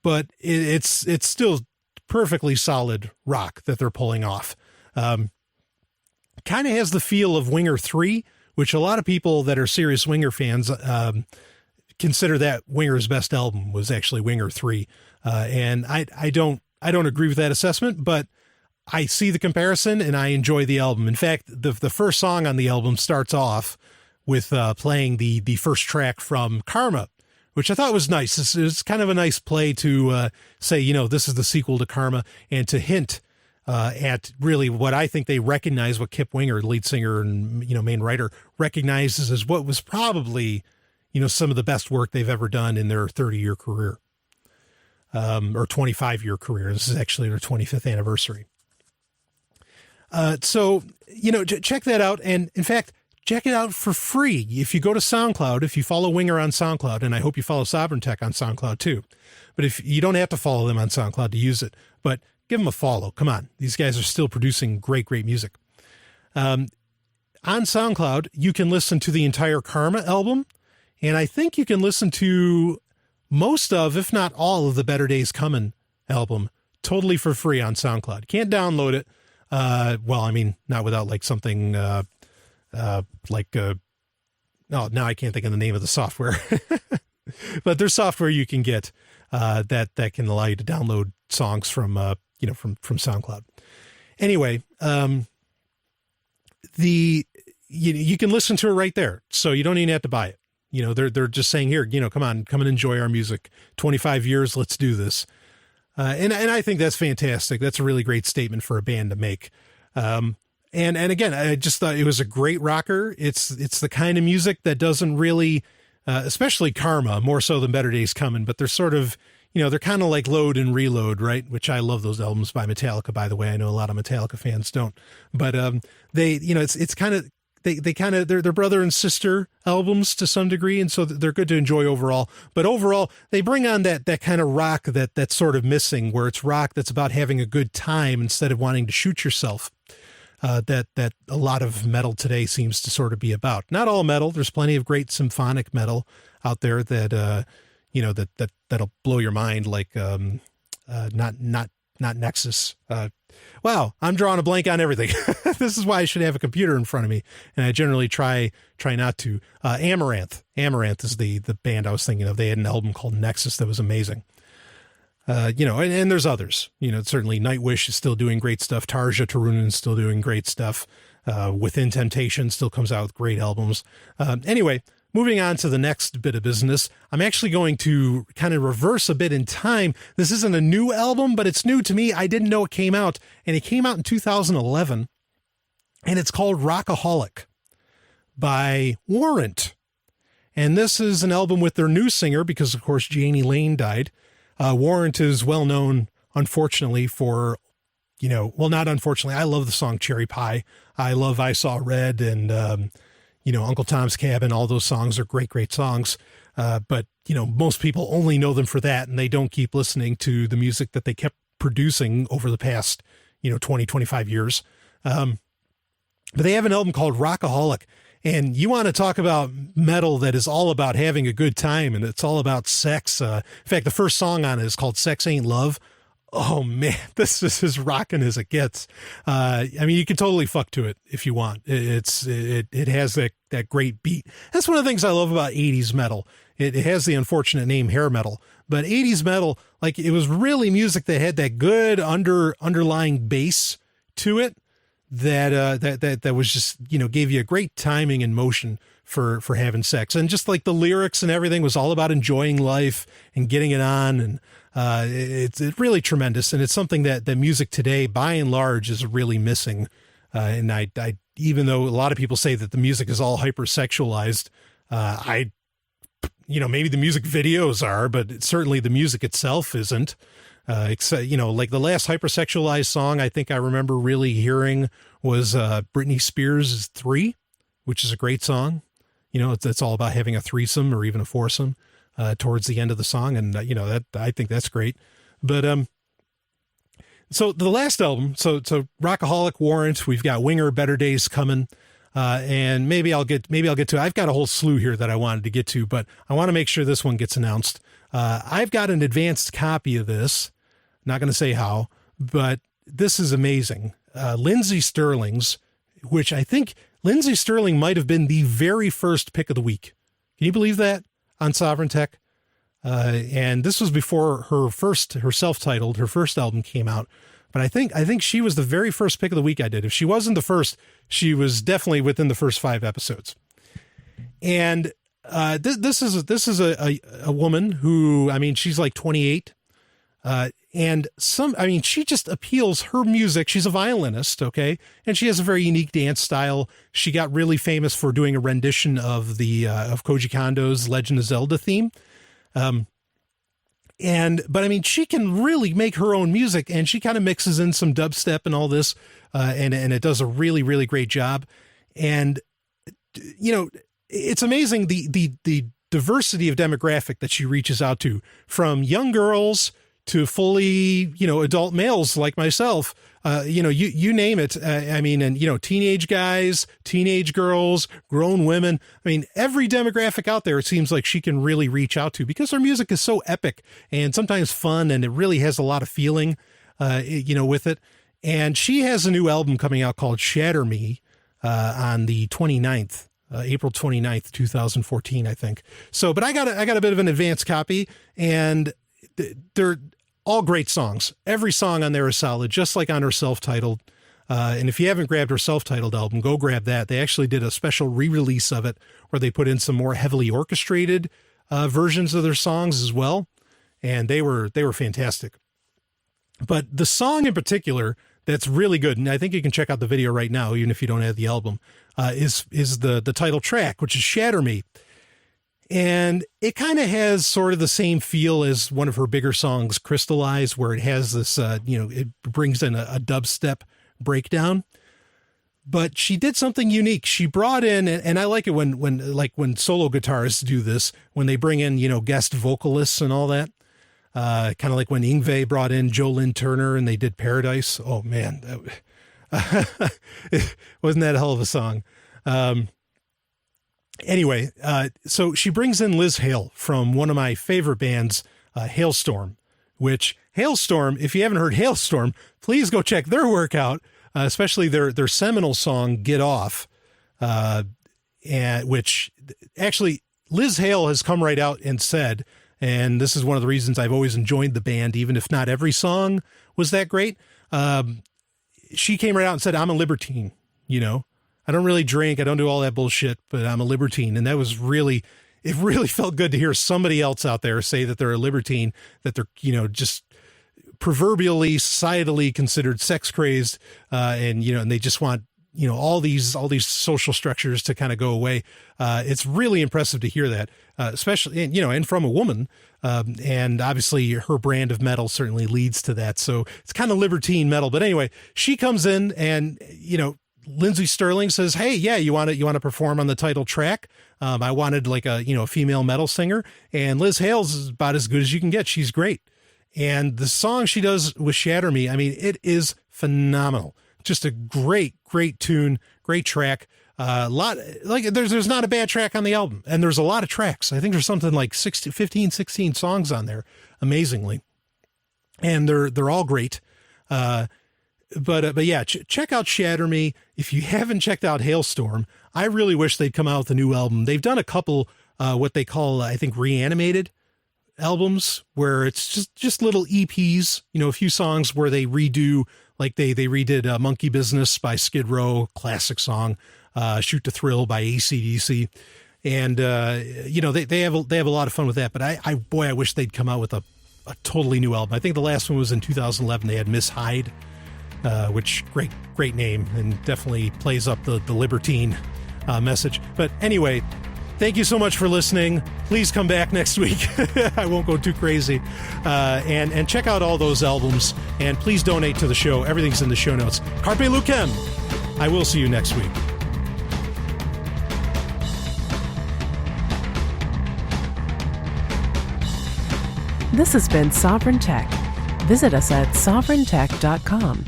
but it's still perfectly solid rock that they're pulling off. Kind of has the feel of Winger 3, which a lot of people that are serious Winger fans consider that Winger's best album was actually Winger 3. And I don't agree with that assessment, but I see the comparison and I enjoy the album. In fact, the first song on the album starts off with playing the first track from Karma, which I thought was nice. It's kind of a nice play to say, this is the sequel to Karma, and to hint at really what I think they recognize, what Kip Winger, lead singer and main writer, recognizes as what was probably some of the best work they've ever done in their 30-year career, or 25-year career. This is actually their 25th anniversary. So check that out, and in fact, check it out for free. If you go to SoundCloud, if you follow Winger on SoundCloud, and I hope you follow Sovryn Tech on SoundCloud too, but if you don't have to follow them on SoundCloud to use it, but give them a follow. Come on. These guys are still producing great music. On SoundCloud, you can listen to the entire Karma album, and I think you can listen to most of, if not all of the Better Days Coming album totally for free on SoundCloud. You can't download it. Not without like something, now I can't think of the name of the software, but there's software you can get, that can allow you to download songs from SoundCloud. Anyway, you can listen to it right there. So you don't even have to buy it. They're just saying, here, come and enjoy our music. 25 years. Let's do this. And I think that's fantastic. That's a really great statement for a band to make. And again, I just thought it was a great rocker. It's the kind of music that doesn't really, especially Karma, more so than Better Days Coming, but they're sort of, they're kind of like Load and Reload, right? Which I love those albums by Metallica, by the way. I know a lot of Metallica fans don't, but, it's kind of, they're brother and sister albums to some degree. And so they're good to enjoy overall, but overall they bring on that kind of rock that's sort of missing, where it's rock that's about having a good time instead of wanting to shoot yourself. That a lot of metal today seems to sort of be about. Not all metal. There's plenty of great symphonic metal out there that, that'll blow your mind. Like, not Nexus. Wow, I'm drawing a blank on everything. This is why I should have a computer in front of me, and I generally try not to. Amaranth is the band I was thinking of. They had an album called Nexus that was amazing. And there's others. Certainly Nightwish is still doing great stuff. Tarja Turunen is still doing great stuff. Within Temptation still comes out with great albums. Anyway, moving on to the next bit of business, I'm actually going to kind of reverse a bit in time. This isn't a new album, but it's new to me. I didn't know it came out, and it came out in 2011, and it's called Rockaholic by Warrant. And this is an album with their new singer, because of course Janie Lane died. Warrant is well known, unfortunately, for, not unfortunately, I love the song Cherry Pie. I love I Saw Red and, Uncle Tom's Cabin. All those songs are great songs. But most people only know them for that, and they don't keep listening to the music that they kept producing over the past, 20, 25 years. But they have an album called Rockaholic. And you want to talk about metal that is all about having a good time, and it's all about sex. In fact, the first song on it is called Sex Ain't Love. Oh man, this is as rocking as it gets. You can totally fuck to it if you want. It has that great beat. That's one of the things I love about 80s metal. It has the unfortunate name hair metal, but 80s metal, like, it was really music that had that good underlying bass to it. That was just, gave you a great timing and motion for having sex. And just like the lyrics and everything was all about enjoying life and getting it on. And it's really tremendous. And it's something that music today, by and large, is really missing And I, even though a lot of people say that the music is all hypersexualized, maybe the music videos are, but certainly the music itself isn't. Except, like the last hypersexualized song I think I remember really hearing was Britney Spears' 3, which is a great song. It's all about having a threesome or even a foursome towards the end of the song. And, that I think that's great. But so the last album, so Rockaholic Warrant, we've got Winger, Better Days coming. And maybe I'll get to, I've got a whole slew here that I wanted to get to, but I want to make sure this one gets announced. I've got an advanced copy of this. Not going to say how, but this is amazing. Lindsey Sterling's, which I think Lindsey Sterling might have been the very first pick of the week. Can you believe that on Sovryn Tech? And this was before her self-titled, her first album came out. But I think she was the very first pick of the week I did. If she wasn't the first, she was definitely within the first 5 episodes. And this is a woman who, she's like 28. And she just appeals, her music. She's a violinist. Okay. And she has a very unique dance style. She got really famous for doing a rendition of of Koji Kondo's Legend of Zelda theme. But she can really make her own music, and she kind of mixes in some dubstep and all this. And it does a really, really great job. And, it's amazing the diversity of demographic that she reaches out to, from young girls to fully, adult males like myself, you name it. Teenage guys, teenage girls, grown women. Every demographic out there, it seems like she can really reach out to, because her music is so epic and sometimes fun, and it really has a lot of feeling, with it. And she has a new album coming out called Shatter Me, on the 29th, April 29th, 2014, I think. So, but I got a bit of an advanced copy, and they're all great songs. Every song on there is solid, just like on her self-titled. And if you haven't grabbed her self-titled album, go grab that. They actually did a special re-release of it where they put in some more heavily orchestrated versions of their songs as well. And they were fantastic. But the song in particular that's really good, and I think you can check out the video right now, even if you don't have the album, is the title track, which is Shatter Me. And it kind of has sort of the same feel as one of her bigger songs, Crystallize, where it has this, it brings in a dubstep breakdown. But she did something unique. She brought in, and I like it when solo guitarists do this, when they bring in, guest vocalists and all that. Kind of like when Yngwie brought in Jolyn Turner and they did Paradise. Oh man, wasn't that a hell of a song? Anyway, so she brings in Liz Hale from one of my favorite bands, Hailstorm, which Hailstorm, if you haven't heard Hailstorm, please go check their work out, especially their seminal song, Get Off, and which actually Liz Hale has come right out and said, and this is one of the reasons I've always enjoyed the band, even if not every song was that great. She came right out and said, I'm a libertine, I don't really drink. I don't do all that bullshit, but I'm a libertine. And that was it really felt good to hear somebody else out there say that they're a libertine, that they're, just proverbially, societally considered sex crazed. And they just want, all these social structures to kind of go away. It's really impressive to hear that, especially, and from a woman. And obviously her brand of metal certainly leads to that. So it's kind of libertine metal, but anyway, she comes in and, Lindsey Sterling says, hey, yeah, you want to perform on the title track? I wanted like a female metal singer, and Liz Hale's is about as good as you can get. She's great. And the song she does with Shatter Me, it is phenomenal. Just a great tune, great track. There's not a bad track on the album, and there's a lot of tracks. I think there's something like 15, 16 songs on there, amazingly. And they're all great. But yeah, check out Shatter Me. If you haven't checked out Hailstorm, I really wish they'd come out with a new album. They've done a couple, what they call, I think, reanimated albums, where it's just little EPs, a few songs where they redo, like they redid Monkey Business by Skid Row, classic song, Shoot to Thrill by AC/DC. And, they have a lot of fun with that, but I wish they'd come out with a totally new album. I think the last one was in 2011. They had Miss Hyde. which great name, and definitely plays up the libertine message. But anyway, thank you so much for listening. Please come back next week. I won't go too crazy. And check out all those albums, and please donate to the show. Everything's in the show notes. Carpe Lucem. I will see you next week. This has been Sovryn Tech. Visit us at sovryntech.com.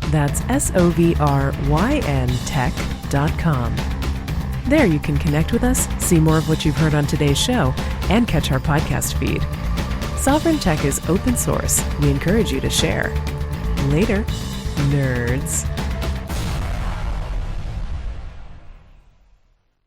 That's SOVRYN tech.com. There you can connect with us, see more of what you've heard on today's show, and catch our podcast feed. Sovryn Tech is open source. We encourage you to share. Later, nerds.